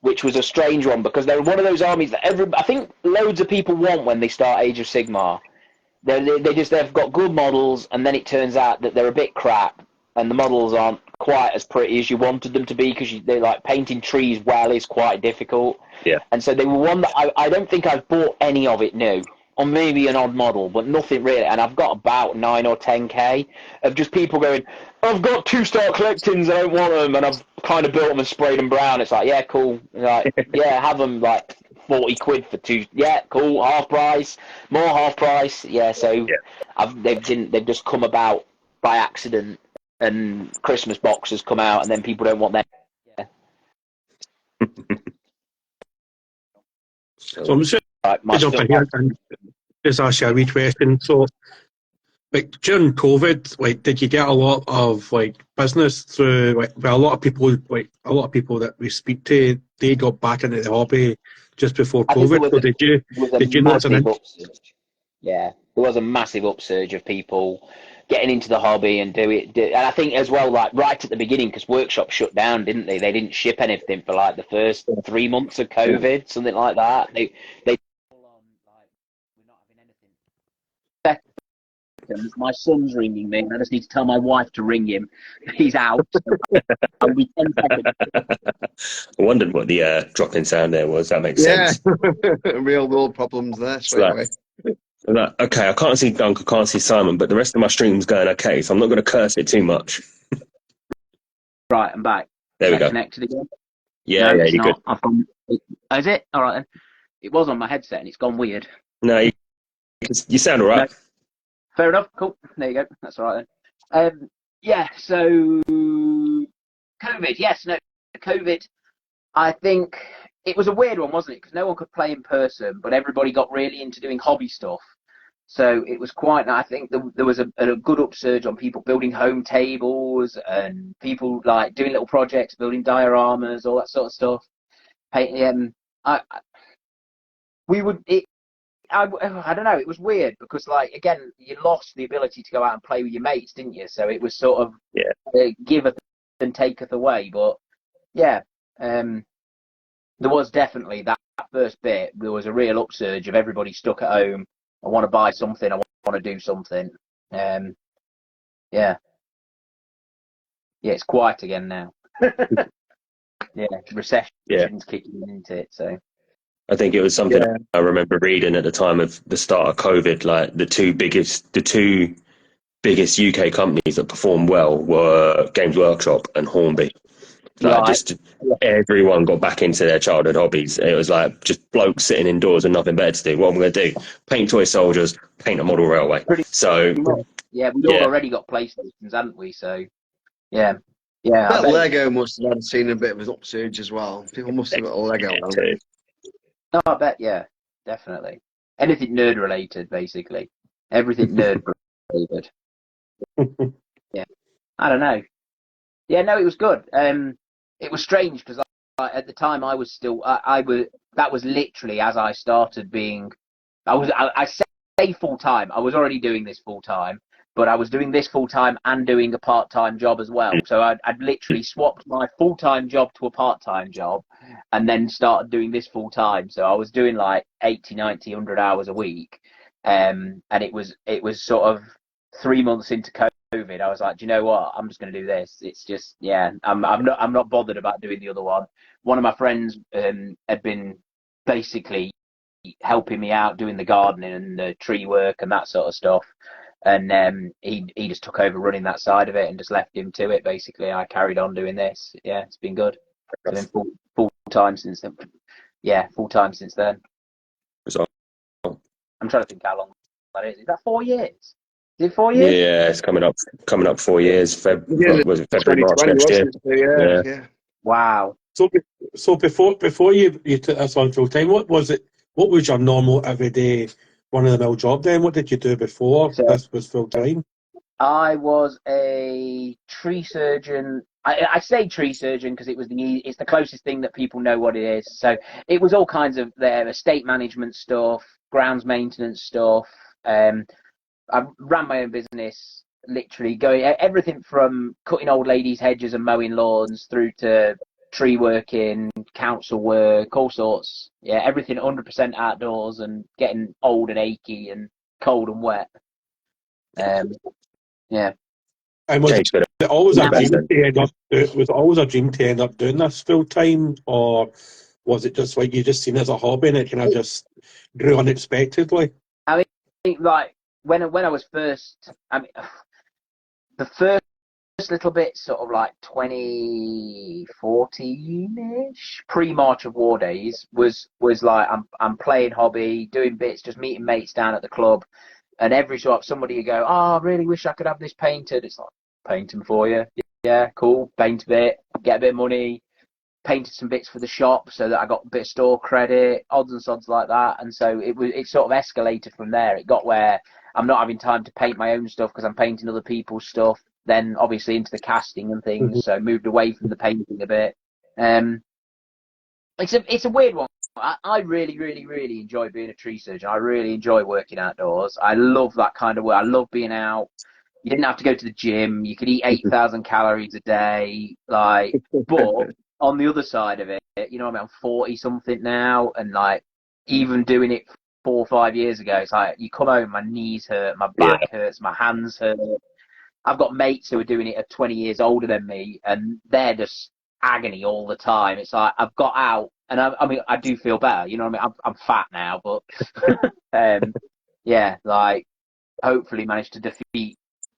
which was a strange one because they're one of those armies that I think loads of people want when they start Age of Sigmar. They've got good models, and then it turns out that they're a bit crap, and the models aren't quite as pretty as you wanted them to be because they're like painting trees well is quite difficult. Yeah. And so they were one that I don't think I've bought any of it new, or maybe an odd model, but nothing really. And I've got about 9 or 10k of just people going, I've got 2-star collectings, I don't want them, and I've kind of built them and sprayed them brown. It's like, yeah, cool. Like, yeah, have them like 40 quid for 2. Yeah, cool. Half price, more half price. Yeah, so they've just come about by accident, and Christmas boxes come out, and then people don't want them. Yeah. So I'm just jump in here and just ask you a wee question. So, like during COVID, like, did you get a lot of like business through a lot of people that we speak to? They got back into the hobby just before COVID. So did you notice an upsurge? Yeah, there was a massive upsurge of people getting into the hobby and do it. And I think as well, like right at the beginning, because workshops shut down, didn't they? They didn't ship anything for like the first 3 months of COVID, something like that. They full on like we're not having anything. My son's ringing me, and I just need to tell my wife to ring him. He's out. I'll be 10 seconds. I wondered what the drop-in sound there was. That makes sense. Real world problems there straight away. Okay, I can't see Dunk, I can't see Simon, but the rest of my stream's going okay, so I'm not going to curse it too much. Right, I'm back. There we go. Connected again? Yeah, no, you're good. I've gone. Oh, is it? All right then. It was on my headset and it's gone weird. No, you sound all right. No. Fair enough. Cool. There you go. That's all right then. So COVID. Yes, no, COVID. I think it was a weird one, wasn't it? Because no one could play in person, but everybody got really into doing hobby stuff. So it was quite. I think there was a good upsurge on people building home tables and people like doing little projects, building dioramas, all that sort of stuff. I don't know. It was weird because, like, again, you lost the ability to go out and play with your mates, didn't you? So it was sort of giveth and taketh away. But yeah, there was definitely that first bit. There was a real upsurge of everybody stuck at home. I want to buy something. I want to do something. It's quiet again now. Recession's kicking into it. So. I think it was something I remember reading at the time of the start of COVID. Like the two biggest UK companies that performed well were Games Workshop and Hornby. Everyone got back into their childhood hobbies. It was like just blokes sitting indoors and nothing better to do. What am I going to do? Paint toy soldiers, paint a model railway. Yeah, we'd all already got PlayStations, hadn't we? So, yeah. Yeah. That Lego must have seen a bit of an upsurge as well. People must have got a Lego too. No, I bet, yeah. Definitely. Anything nerd related, basically. Everything nerd related. Yeah. I don't know. Yeah, no, it was good. It was strange because at the time I was still, that was literally as I started being, I say full time. I was already doing this full time, but I was doing this full time and doing a part time job as well. So I'd literally swapped my full time job to a part time job and then started doing this full time. So I was doing like 80, 90, 100 hours a week. And it was sort of 3 months into COVID, I was like, do you know what? I'm just going to do this. It's just, yeah, I'm not bothered about doing the other one. One of my friends had been basically helping me out doing the gardening and the tree work and that sort of stuff. And he just took over running that side of it and just left him to it. Basically, I carried on doing this. Yeah, it's been good. It's been full time since then. Yeah, full time since then. So, I'm trying to think how long that is. Is that 4 years? Is it 4 years? Yeah, it's coming up 4 years. Was it February, March 2020, next year? Yeah. Wow. So before you took this on full time, what was it? What was your normal everyday run of the mill job then? What did you do before this was full time? I was a tree surgeon. I say tree surgeon because it's the closest thing that people know what it is. So it was all kinds of their estate management stuff, grounds maintenance stuff. I ran my own business, literally going everything from cutting old ladies' hedges and mowing lawns through to tree working, council work, all sorts. Yeah, everything 100% outdoors and getting old and achy and cold and wet. Yeah. And was it always a dream to end up? Was it always a dream to end up doing this full time, or was it just like you just seen it as a hobby and it kind of just grew unexpectedly? I mean, like when I was first, the first little bit, sort of like 2014-ish, pre-March of War days, was like I'm playing hobby, doing bits, just meeting mates down at the club. And every so often somebody would go, I really wish I could have this painted. It's like, painting for you. Yeah, cool. Paint a bit, get a bit of money, painted some bits for the shop so that I got a bit of store credit, odds and sods like that. And so it sort of escalated from there. It got where I'm not having time to paint my own stuff because I'm painting other people's stuff. Then obviously into the casting and things. So moved away from the painting a bit. It's a weird one. I really, really, really enjoy being a tree surgeon. I really enjoy working outdoors. I love that kind of work. I love being out. You didn't have to go to the gym. You could eat 8,000 calories a day. But on the other side of it, you know, I'm 40 something now, and like even doing it 4 or 5 years ago, it's like you come home, my knees hurt, my back hurts, my hands hurt. I've got mates who are doing it at 20 years older than me, and they're just agony all the time. It's like I've got out. And I mean, I do feel better, you know what I mean? I'm fat now, but yeah, like hopefully managed to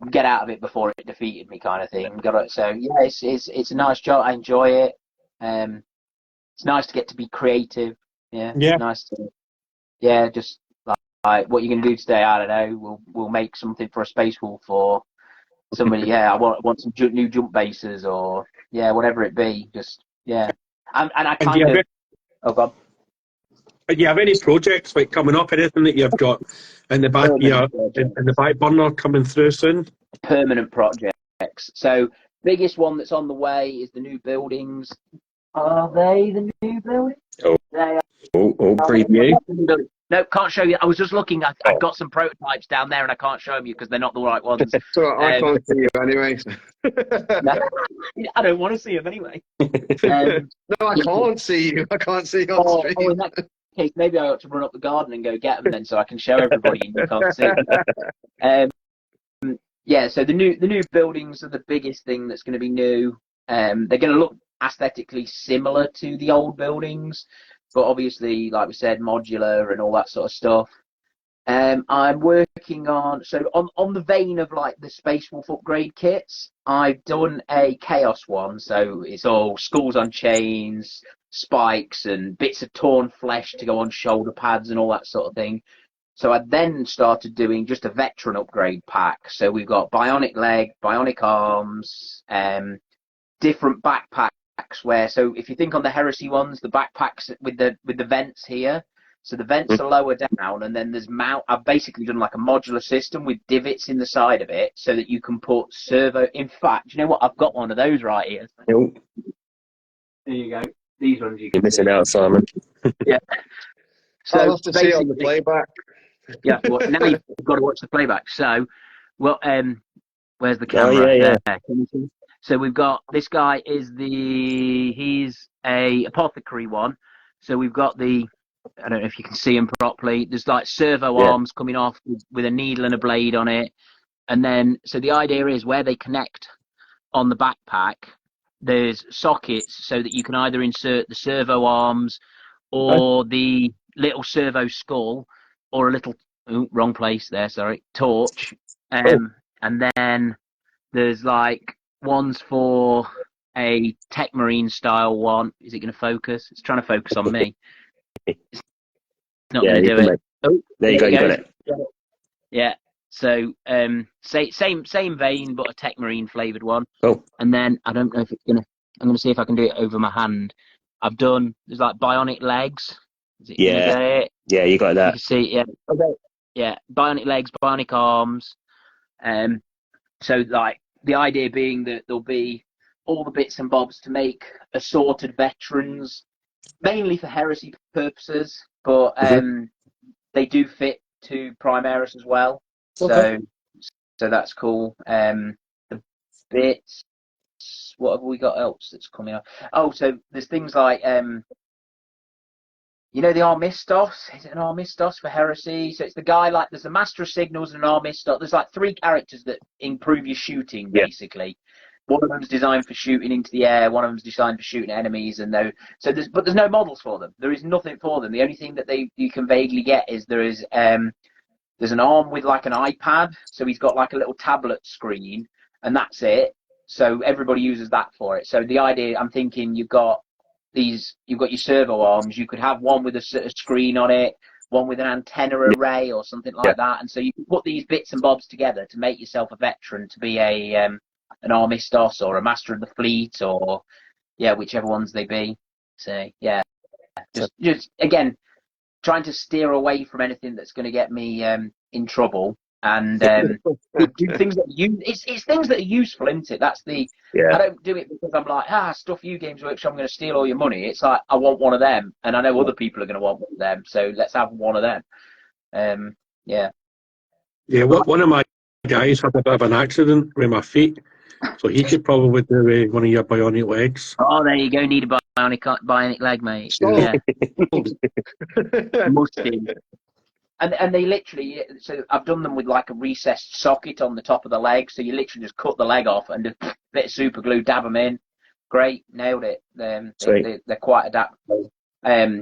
get out of it before it defeated me, kind of thing. So yeah, it's a nice job. I enjoy it. It's nice to get to be creative. Yeah, nice to just like what you're gonna do today. I don't know. We'll make something for a Space Wolf or somebody. Yeah, I want some new jump bases or whatever it be. Just and I kind of. Oh God. Do you have any projects like coming up? Anything that you've got in the back in the back burner coming through soon? Permanent projects. So biggest one that's on the way is the new buildings. Are they the new buildings? They are. Preview. No, can't show you. I was just looking. I've got some prototypes down there, and I can't show them you because they're not the right ones. So I can't see you anyway. I don't want to see them anyway. No, I can't see you. I can't see you on stream. In that case, maybe I ought to run up the garden and go get them then, so I can show everybody and you can't see them. So the new buildings are the biggest thing that's going to be new. They're going to look aesthetically similar to the old buildings, but obviously, like we said, modular and all that sort of stuff. I'm working on the vein of like the Space Wolf upgrade kits. I've done a Chaos one, so it's all skulls on chains, spikes, and bits of torn flesh to go on shoulder pads and all that sort of thing. So I then started doing just a veteran upgrade pack. So we've got bionic leg, bionic arms, different backpacks where, so if you think on the Heresy ones, the backpacks with the vents here, so the vents are lower down, and then there's I've basically done like a modular system with divots in the side of it so that you can put servo. In fact, you know what? I've got one of those right here. Nope. There you go. These ones You're missing out, Simon. Yeah. So I'll have to see it on the playback. Yeah. Well, now you've got to watch the playback. So, well, where's the camera? Oh, yeah. There. Can you see? So we've got this guy he's a apothecary one. So we've got I don't know if you can see him properly. There's like servo arms coming off with a needle and a blade on it. And then, so the idea is where they connect on the backpack, there's sockets so that you can either insert the servo arms or the little servo skull or a little, wrong place there, sorry, torch. And then there's like ones for a Tech Marine style one. Is it going to focus? It's trying to focus on me. It's not going to do it. Oh, there you go. You got it. Yeah. So same vein, but a Tech Marine flavored one. Oh. And then I don't know if it's gonna. I'm gonna see if I can do it over my hand. There's like bionic legs. Yeah, you got that. You can see, yeah. Okay. Yeah, bionic legs, bionic arms. So like the idea being that there'll be all the bits and bobs to make assorted veterans, mainly for Heresy purposes, but they do fit to Primaris as well. Okay. So that's cool. The bits. What have we got else that's coming up? Oh, so there's things like you know the Armistos? Is it an Armistos for Heresy? So it's the guy like there's a Master of Signals and an Armistos. There's like 3 characters that improve your shooting basically. One of them's designed for shooting into the air. One of them's designed for shooting enemies, and but there's no models for them. There is nothing for them. The only thing that you can vaguely get is there's an arm with like an iPad, so he's got like a little tablet screen, and that's it. So everybody uses that for it. So the idea, I'm thinking, you've got your servo arms. You could have one with a screen on it, one with an antenna array or something like that, and so you can put these bits and bobs together to make yourself a veteran, to be an Armistos or a Master of the Fleet, or whichever ones they be. So just again, trying to steer away from anything that's going to get me in trouble, and do things that it's things that are useful, isn't it? That's I don't do it because I'm like, stuff you, Games Workshop, I'm going to steal all your money. It's like, I want one of them, and I know other people are going to want one of them, so let's have one of them. One of my guys had a bit of an accident with my feet, so he could probably do one of your bionic legs. Oh, there you go. Need a bionic leg, mate. Yeah. Must be. And they literally, so I've done them with like a recessed socket on the top of the leg, so you literally just cut the leg off and just a bit of super glue, dab them in. Great, nailed it. They're quite adaptable.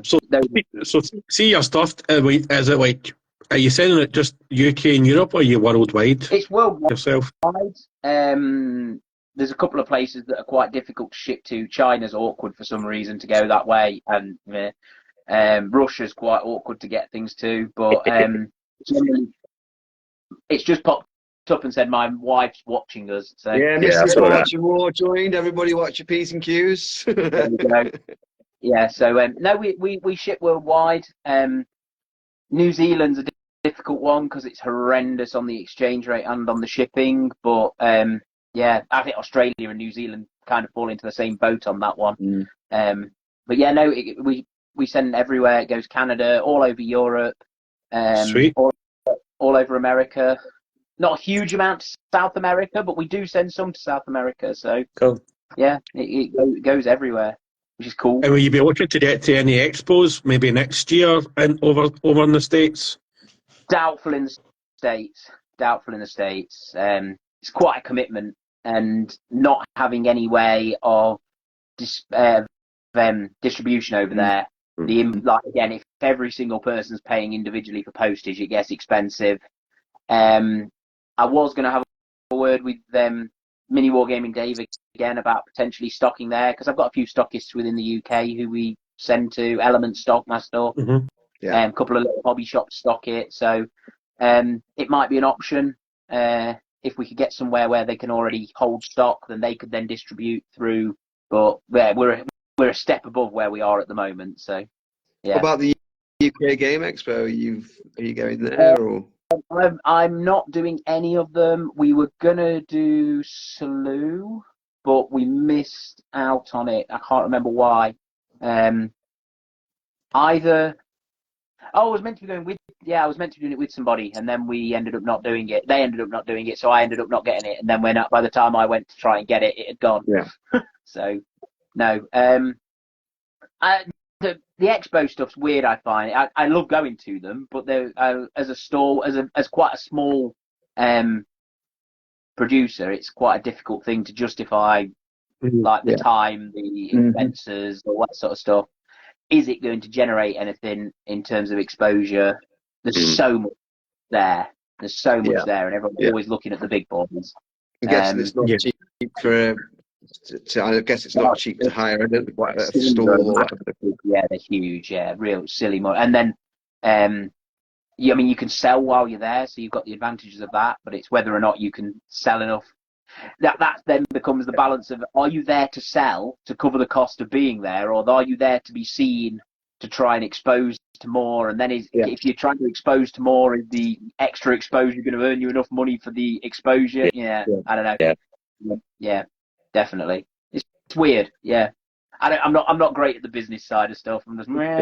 So see your stuff, is it like, are you sending it just UK and Europe, or are you worldwide? It's worldwide. Yourself? There's a couple of places that are quite difficult to ship to. China's awkward for some reason to go that way, and Russia's quite awkward to get things to. But generally, it's just popped up and said my wife's watching us. So Mrs. Watching War joined. Everybody watch your P's and Q's. There we go. Yeah, so no, we ship worldwide. New Zealand's a difficult one because it's horrendous on the exchange rate and on the shipping. But I think Australia and New Zealand kind of fall into the same boat on that one. But yeah, no, we send everywhere. It goes Canada, all over Europe, Sweet. all over America. Not a huge amount to South America, but we do send some to South America. So cool. Yeah, it goes everywhere, which is cool. And will you be looking to get to any expos maybe next year and over in the States? Doubtful in the States. It's quite a commitment, and not having any way of distribution over there. Again, if every single person's paying individually for postage, it gets expensive. I was going to have a word with Mini Wargaming Dave again about potentially stocking there, because I've got a few stockists within the UK who we send to Element Stockmaster. Yeah. A couple of little hobby shops stock it. So it might be an option. If we could get somewhere where they can already hold stock, then they could then distribute through. But yeah, we're a step above where we are at the moment. So yeah. What about the UK Game Expo? Are you going there or? I'm not doing any of them. We were gonna do Salou, but we missed out on it. I can't remember why. I was meant to be going with. Yeah, I was meant to be doing it with somebody, and then we ended up not doing it. They ended up not doing it, so I ended up not getting it. And then by the time I went to try and get it, it had gone. Yeah. So, no. The expo stuff's weird. I find I love going to them, but they're as a stall, as quite a small producer, it's quite a difficult thing to justify, like the time, the expenses, all that sort of stuff. Is it going to generate anything in terms of exposure? There's so much there. There's so much there, and everyone's always looking at the big boards. I'm guessing it's not cheap for. I guess it's not cheap to hire a stall. Yeah, they're huge. Yeah, real silly money. And then, I mean, you can sell while you're there, so you've got the advantages of that. But it's whether or not you can sell enough. That then becomes the balance of: are you there to sell to cover the cost of being there, or are you there to be seen to try and expose to more? And then if you're trying to expose to more, is the extra exposure going to earn you enough money for the exposure? I don't know. Yeah, definitely. It's weird. Yeah, I'm not great at the business side of stuff. I'm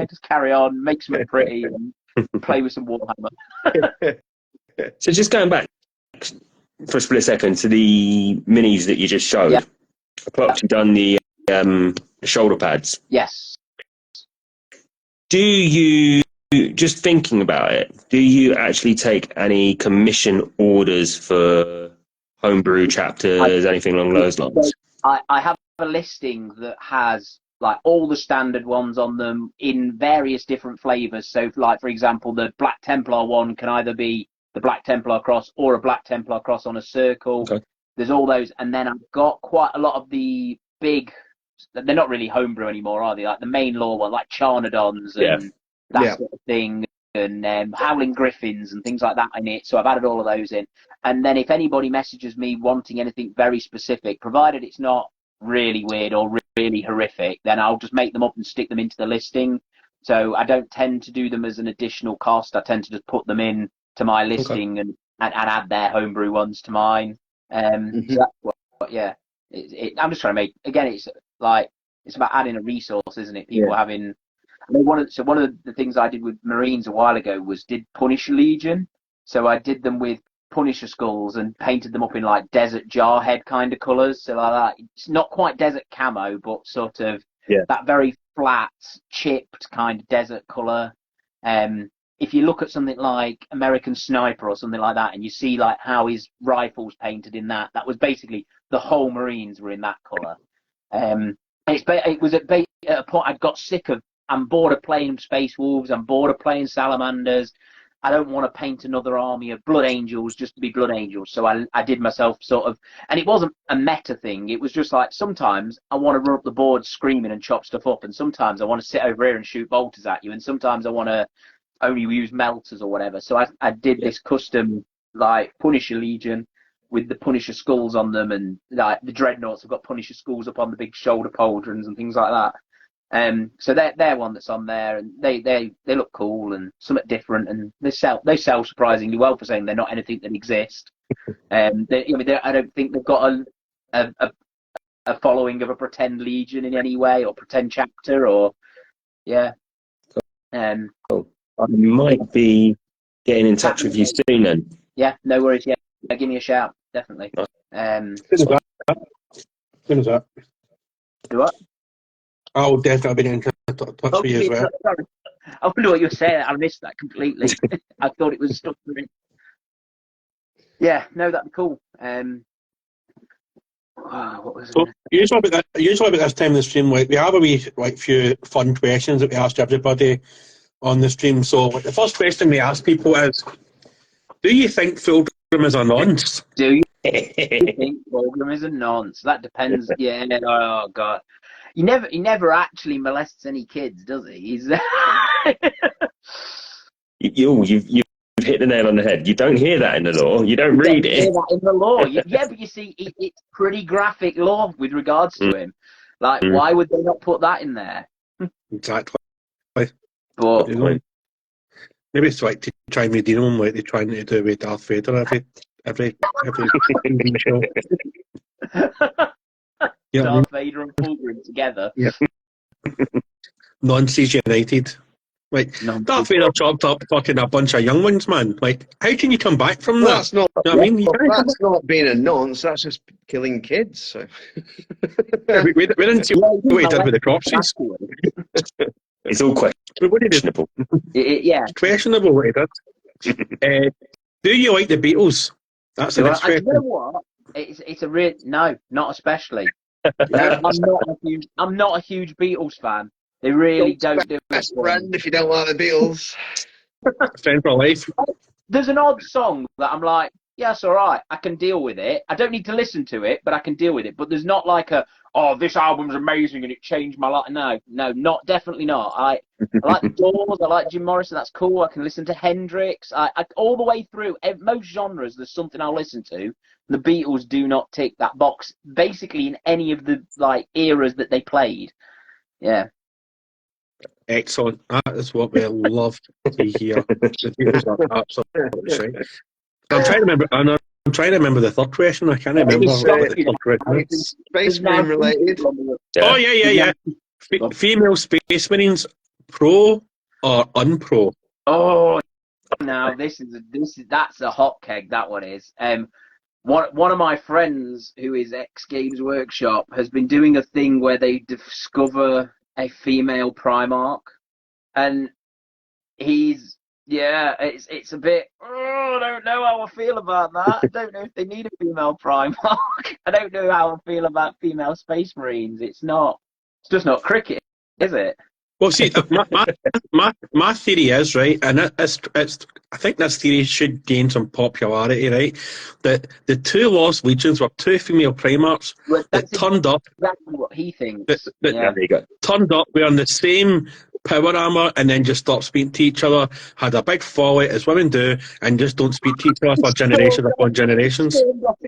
just carry on, make something pretty, and play with some Warhammer. So just going back for a split second to the minis that you just showed. Yeah. You've done the shoulder pads. Yes. Do you, just thinking about it, do you actually take any commission orders for homebrew chapters, anything along those lines? I have a listing that has like all the standard ones on them in various different flavors. So like, for example, the Black Templar one can either be the Black Templar cross or a Black Templar cross on a circle. Okay. There's all those. And then I've got quite a lot of the big, they're not really homebrew anymore, are they? Like the main law one, like Charnodons and that sort of thing, and Howling Griffins and things like that in it. So I've added all of those in. And then if anybody messages me wanting anything very specific, provided it's not really weird or really horrific, then I'll just make them up and stick them into the listing. So I don't tend to do them as an additional cost. I tend to just put them in to my listing and add their homebrew ones to mine. So that's what I'm just trying to make, again, it's like, it's about adding a resource, isn't it? People having, I mean, one of the things I did with Marines a while ago was did Punisher Legion. So I did them with Punisher skulls and painted them up in like desert jarhead kind of colours. So like that, it's not quite desert camo, but sort of that very flat, chipped kind of desert colour. If you look at something like American Sniper or something like that, and you see like how his rifle's painted in that was basically the whole Marines were in that colour. It was at a point I'd got sick of. I'm bored of playing Space Wolves. I'm bored of playing Salamanders. I don't want to paint another army of Blood Angels just to be Blood Angels. So I did myself sort of, and it wasn't a meta thing. It was just like sometimes I want to run up the board screaming and chop stuff up, and sometimes I want to sit over here and shoot bolters at you, and sometimes I want to only use melters or whatever. So I did this custom like Punisher Legion with the Punisher skulls on them, and like the Dreadnoughts have got Punisher skulls up on the big shoulder pauldrons and things like that. So they're one that's on there, and they look cool and somewhat different, and they sell surprisingly well for saying they're not anything that exist. I don't think they've got a following of a pretend legion in any way, or pretend chapter, or Cool. I might be getting in touch with you soon then. Yeah, no worries. Yeah, give me a shout, definitely. Soon as that. Do what? I'll definitely be in touch with you as well. Sorry. I wonder what you were saying. I missed that completely. I thought it was stuff for it. Yeah, no, that'd be cool. What was it? Usually about this time in the stream, like we have a wee few fun questions that we ask everybody on the stream. So the first question we ask people is, do you think Fulgrim is a nonce? Do you think Fulgrim is a nonce? That depends. Yeah. Oh God. He never actually molests any kids, does he? He's You've hit the nail on the head. You don't hear that in the law. You don't read it. Hear that in the law. Yeah, but you see, it's pretty graphic law with regards to him. Like, why would they not put that in there? Exactly. But Maybe it's like to try and redeem him like they're trying to do with Darth Vader every show. Darth Vader and Fulgrim together. Yeah. Nonsense United. Like, Darth Vader chopped up fucking a bunch of young ones, man. Like, how can you come back from that? That's not. You know what I mean? That's not being a nonce. That's just killing kids. So. we didn't see what he did with the corpses. It's all questionable. Yeah. It's questionable what he did. Do you like the Beatles? That's the next question. You know what? It's a real no, not especially. No, I'm not a huge Beatles fan. They really don't do it. Best friend if you don't like the Beatles. Friend for life. There's an odd song that I'm like, yeah, it's all right. I can deal with it. I don't need to listen to it, but I can deal with it. But there's not like this album's amazing and it changed my life. No, definitely not. I like the Doors. I like Jim Morrison. That's cool. I can listen to Hendrix. I all the way through most genres. There's something I'll listen to. The Beatles do not tick that box. Basically, in any of the eras that they played. Yeah. Excellent. That is what we love to hear. The Beatles are absolutely right. I'm trying to remember the third question. I can't remember what the third question is. Space Marine related. Oh yeah. Female Space Marines, pro or unpro? Oh, now that's a hot keg. That one is. One of my friends who is ex Games Workshop has been doing a thing where they discover a female Primarch, and it's a bit. I don't know how I feel about that. I don't know if they need a female Primarch. I don't know how I feel about female Space Marines. It's just not cricket, is it? Well, see, my theory is, right, and I think this theory should gain some popularity, right, that the two Lost Legions were two female Primarchs that turned up. Exactly what he thinks. There you go. Turned up wearing the same power armor and then just stopped speaking to each other, had a big folly as women do, and just don't speak to each other for generations upon generations.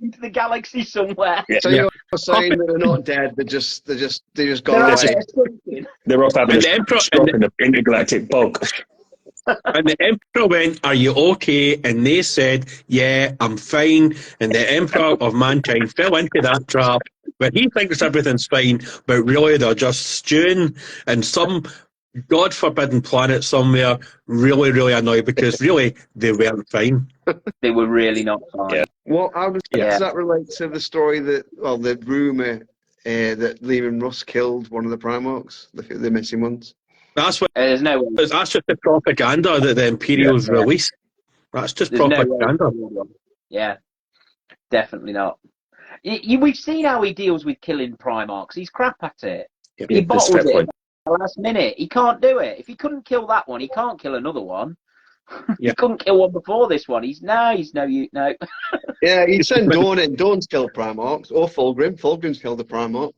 Into the galaxy somewhere. So you're saying that they're not dead? They just gone away. They're off having a stroke in the intergalactic bog. And the Emperor went, "Are you okay?" And they said, "Yeah, I'm fine." And the Emperor of Mankind fell into that trap where he thinks everything's fine, but really they're just stewing in some God forbidden planet somewhere, really, really annoyed because really they weren't fine. They were really not fine. Yeah. Well, how does that relate to the story the rumour that Leman Russ killed one of the Primarchs, the missing ones? That's what. There's no way. That's just the propaganda that the Imperials released. That's just propaganda. Yeah, definitely not. We've seen how he deals with killing Primarchs. He's crap at it. Yeah, he bottles it at the last minute. He can't do it. If he couldn't kill that one, he can't kill another one. He couldn't kill one before this one. He's no use. No. Yeah, he'd send Dawn in. Dawn's killed Primarchs, or Fulgrim. Fulgrim's killed the Primarch.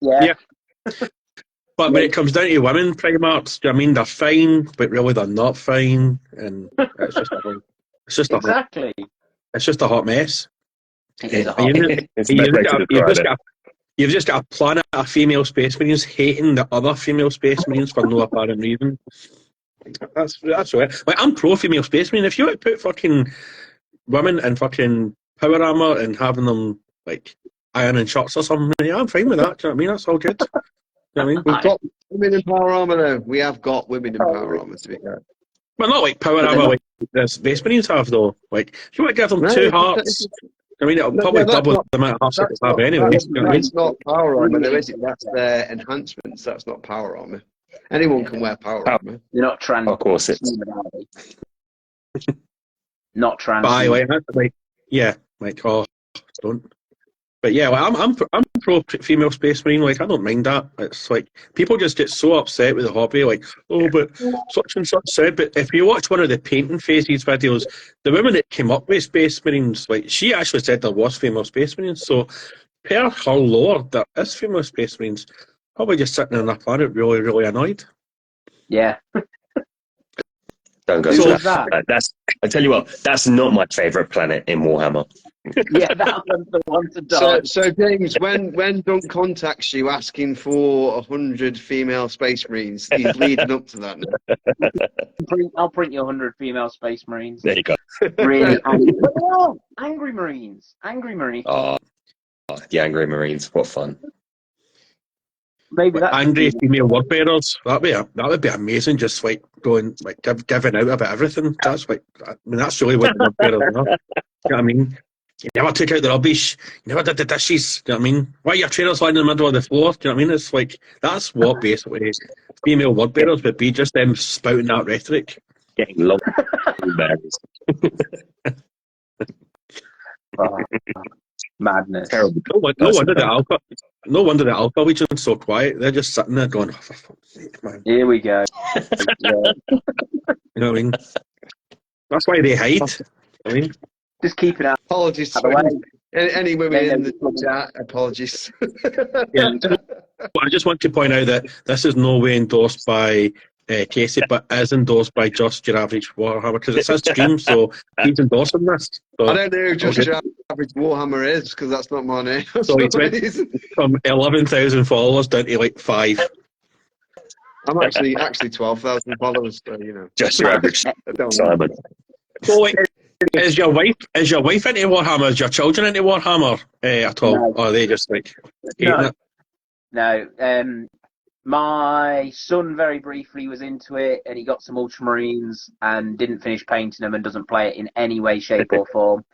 Yeah. But when it comes down to women Primarchs, do you know what I mean, they're fine, but really they're not fine, and it's just a hot mess. You've just got a planet of female Space Marines hating the other female Space Marines for no apparent reason. That's right. Like, I'm pro female Space Marine. If you would put fucking women in fucking power armor and having them like ironing shorts or something, yeah, I'm fine with that. Do you know what I mean? That's all good. You know what I mean? We've got women in power armor though. We have got women in power armor, to be fair. But not like power armor like the Space Marines have though. Like if you want to give them 2 hearts, I mean it'll probably double the amount of hearts they have anyway. That's not power armor, that's their enhancements. That's not power armor. Anyone can wear power armor. You're not trans. Of course it's not trans. But don't. But yeah, like, I'm pro female Space Marine. Like I don't mind that. It's like people just get so upset with the hobby. Like, oh, but such and such said. But if you watch one of the painting phases videos, the woman that came up with Space Marines, like she actually said there was female Space Marines. So per her lore, there is female Space Marines. Probably just sitting on a planet, really, really annoyed. Yeah. Don't go So to was that? That's. I tell you what, that's not my favourite planet in Warhammer. Yeah, that one's the one to So, dodge. so James, when Dunk contacts you asking for 100 female Space Marines, he's leading up to that now. I'll print you 100 female Space Marines. There you go. Really angry. Oh, angry Marines. Angry Marines. Oh, the Angry Marines, what fun! Maybe that's Angry female word bearers. That would be amazing. Just like going like giving out about everything. That's like, I mean, that's really what the word bearers are. You know what I mean? You never took out the rubbish. You never did the dishes. Do you know what I mean? Why are your trailers lying in the middle of the floor? Do you know what I mean? It's like, that's what basically female word bearers would be, just them spouting that rhetoric. Getting long berries. Oh, madness. Terrible. No wonder the Alpha Legion's so quiet. They're just sitting there going, oh, for fuck's sake, man. Here we go. Yeah. You know what I mean? That's why they hide. I mean, Just keep it out. Apologies to By the any women in the Then- chat. Apologies. yeah. I just want to point out that this is no way endorsed by Casey, but is endorsed by Just Your Average Warhammer, because it's his stream, so he's endorsing this. So, I don't know who just okay. your average Warhammer is, because that's not my name. So he's from 11,000 followers down to like 5. I'm actually 12,000 followers, so you know. Just your average I don't know. Simon. So, like, is your wife into Warhammer? Is your children into Warhammer at all? No. Or are they just like hating No. it? No. My son very briefly was into it, and he got some Ultramarines and didn't finish painting them and doesn't play it in any way, shape, or form.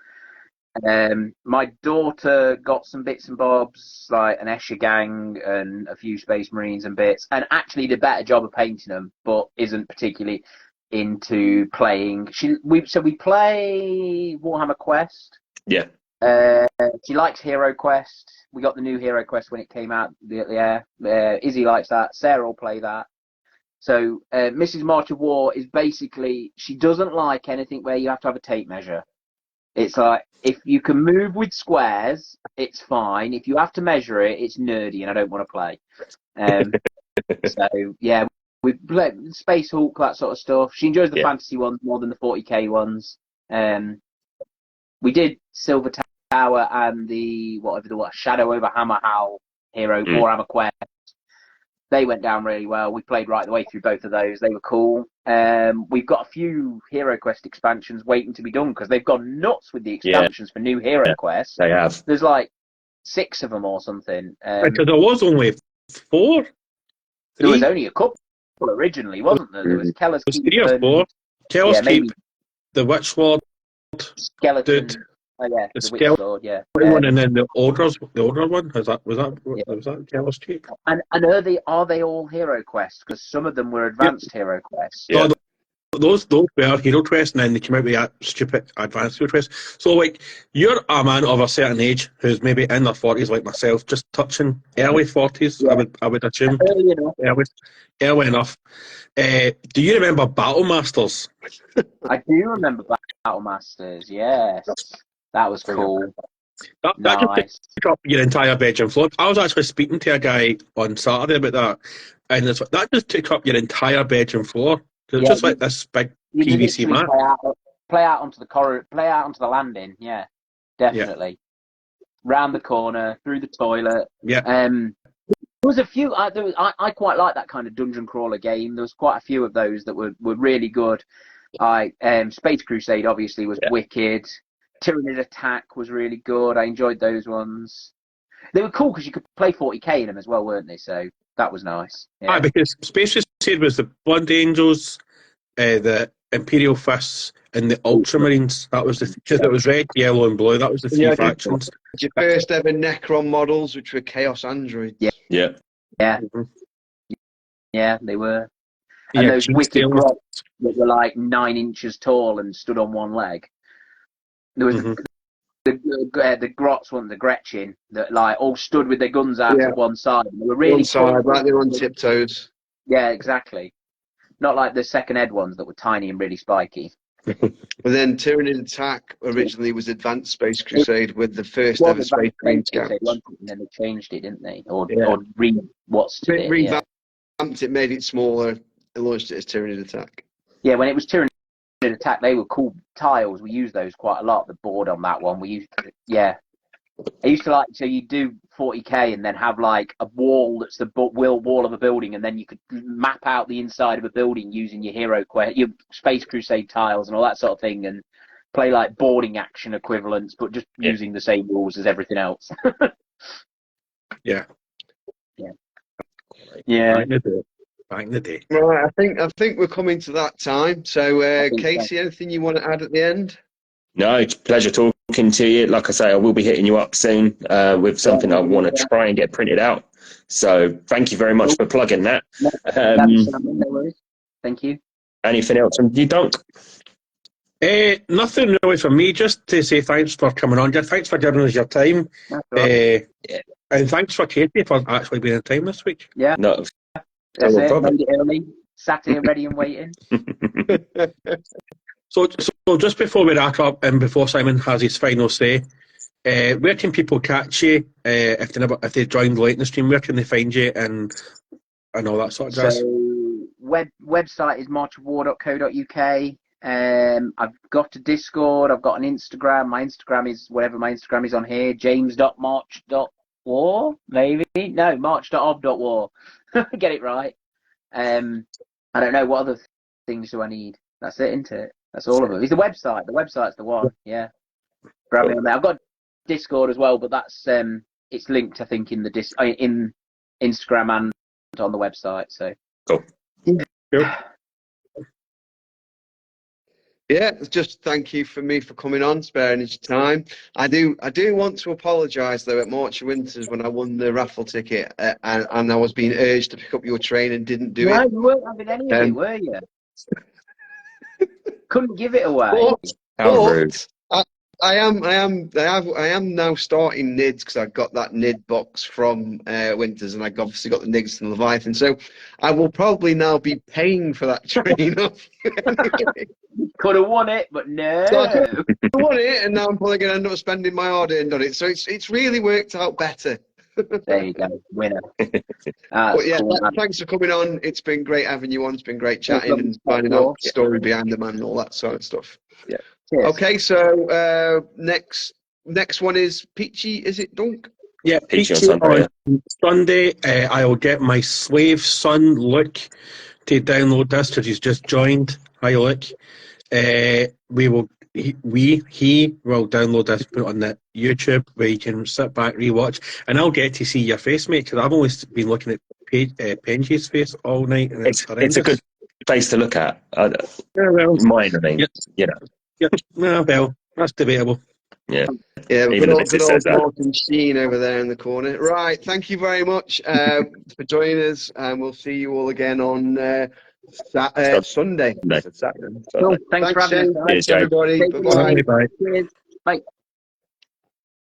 My daughter got some bits and bobs, like an Escher gang and a few Space Marines and bits, and actually did a better job of painting them, but isn't particularly into playing. We play Warhammer Quest. Yeah. She likes Hero Quest. We got the new Hero Quest when it came out. Izzy likes that. Sarah will play that. So Mrs. March of War is basically, she doesn't like anything where you have to have a tape measure. It's like, if you can move with squares, it's fine. If you have to measure it, it's nerdy and I don't want to play. So, yeah, we play Space Hulk, that sort of stuff. She enjoys the fantasy ones more than the 40k ones. We did Silver Tower and the Shadow over Hammer Howl Hero Warhammer Quest. They went down really well. We played right the way through both of those. They were cool. We've got a few Hero Quest expansions waiting to be done because they've gone nuts with the expansions for new Hero Quests. They have. There's like 6 of them or something. Because there was only 4. There was only a couple originally, wasn't there? There was Keller's It was Keep 3 or 4. Keller's yeah, maybe Keep, the Witch Lord, Skeleton. Dude. Oh yeah, The the Witch Lord, yeah. one, and then the older one. Was that Keller's Keep? And are they all Hero Quests? Because some of them were advanced Hero Quests. Yeah. No, those were Hero Quests, and then they came out with that stupid advanced Hero Quests. So, like, you're a man of a certain age who's maybe in their 40s, like myself, just touching early 40s. Yeah. I would assume Early enough. early enough. Do you remember Battle Masters? I do remember Battle Masters. Yes, that was cool. That Nice. just took up your entire bedroom floor. I was actually speaking to a guy on Saturday about that, and that just took up your entire bedroom floor. It's just like this big You could PVC literally mat. play out onto the corridor, play out onto the landing. Yeah, definitely. Round the corner, through the toilet. Yeah. There was a few. I quite like that kind of dungeon crawler game. There was quite a few of those that were really good. Space Crusade obviously was wicked. Tyranid Attack was really good. I enjoyed those ones. They were cool because you could play 40k in them as well, weren't they? So that was nice. Yeah. Because Space Crusade was the Blood Angels, the Imperial Fists, and the Ultramarines. That was because it was red, yellow, and blue. That was the 3 factions. Your first ever Necron models, which were Chaos Androids. Yeah, they were. And Yeah, those King wicked Steel. grots that were like 9 inches tall and stood on one leg. There was the grots, weren't the Gretchen, that like all stood with their guns out to one side. They were really One side, cool. like they were on tiptoes. Yeah, exactly. Not like the second ed ones that were tiny and really spiky. But then Tyranid Attack originally was Advanced Space Crusade with the first ever Space Marine Scouts. And then they changed it, didn't they? Or re-what's it? Revamped it, made it smaller, and launched it as Tyranid Attack. Yeah, when it was Tyranid Attack, they were cool tiles. We used those quite a lot. The board on that one, we used, I used to like, so you do 40k and then have like a wall that's the wall of a building, and then you could map out the inside of a building using your Hero Quest, your Space Crusade tiles and all that sort of thing, and play like boarding action equivalents, but just using the same rules as everything else. Yeah. Back in the day. Right, I think we're coming to that time. So, Casey, anything you want to add at the end? No, it's a pleasure talking to you. Like I say, I will be hitting you up soon with something I want to try and get printed out. So thank you very much for plugging that. No worries. Thank you. Anything else from you, Dunk? Nothing really from me. Just to say thanks for coming on. Thanks for giving us your time. Right. And thanks for Katie for actually being in time this week. Yeah. No. That's it. Made it early. Sat here ready and waiting. So just before we wrap up and before Simon has his final say, where can people catch you if they joined late in the stream? Where can they find you and all that sort of jazz? So website is marchofwar.co.uk. I've got a Discord. I've got an Instagram. My Instagram is whatever my Instagram is on here. James.march.war maybe. No, march.ob.war. Get it right. I don't know what other things do I need. That's it, isn't it? That's all of them. It's the website. The website's the one. Yeah. Grab me on there. I've got Discord as well, but that's it's linked, I think, in the in Instagram and on the website. So cool. Yeah, just thank you for coming on, sparing your time. I do want to apologise though. At March of Winters, when I won the raffle ticket and I was being urged to pick up your train and didn't do it. You weren't having any of it, were you? Couldn't give it away. How rude. I am now starting NIDS because I got that NID box from Winters, and I obviously got the NIDS and Leviathan. So I will probably now be paying for that train off. Could have won it, but no. So I could have won it, and now I'm probably going to end up spending my hard-earned on it. So it's really worked out better. There you go, winner. But yeah, cool, thanks for coming on. It's been great having you on. It's been great chatting and finding out the story behind the man and all that sort of stuff. Yeah. Cheers. Okay, so next one is Peachy. Is it Dunk? Yeah, Peachy on Sunday. I'll get my slave son Luke to download this because he's just joined. Hi, Luke. He will download this, put it on the YouTube where you can sit back, rewatch, and I'll get to see your face, mate, because I've always been looking at Penji's face all night. And it's a good place to look at. Mine, I mean, you know. Yep. Well, that's debatable. Yeah. Yeah, we've got old Martin Sheen over there in the corner. Right, thank you very much for joining us, and we'll see you all again on Sunday. No. Saturday. Cool. Thanks for having us. Thanks, everybody. Bye. Cheers. Bye.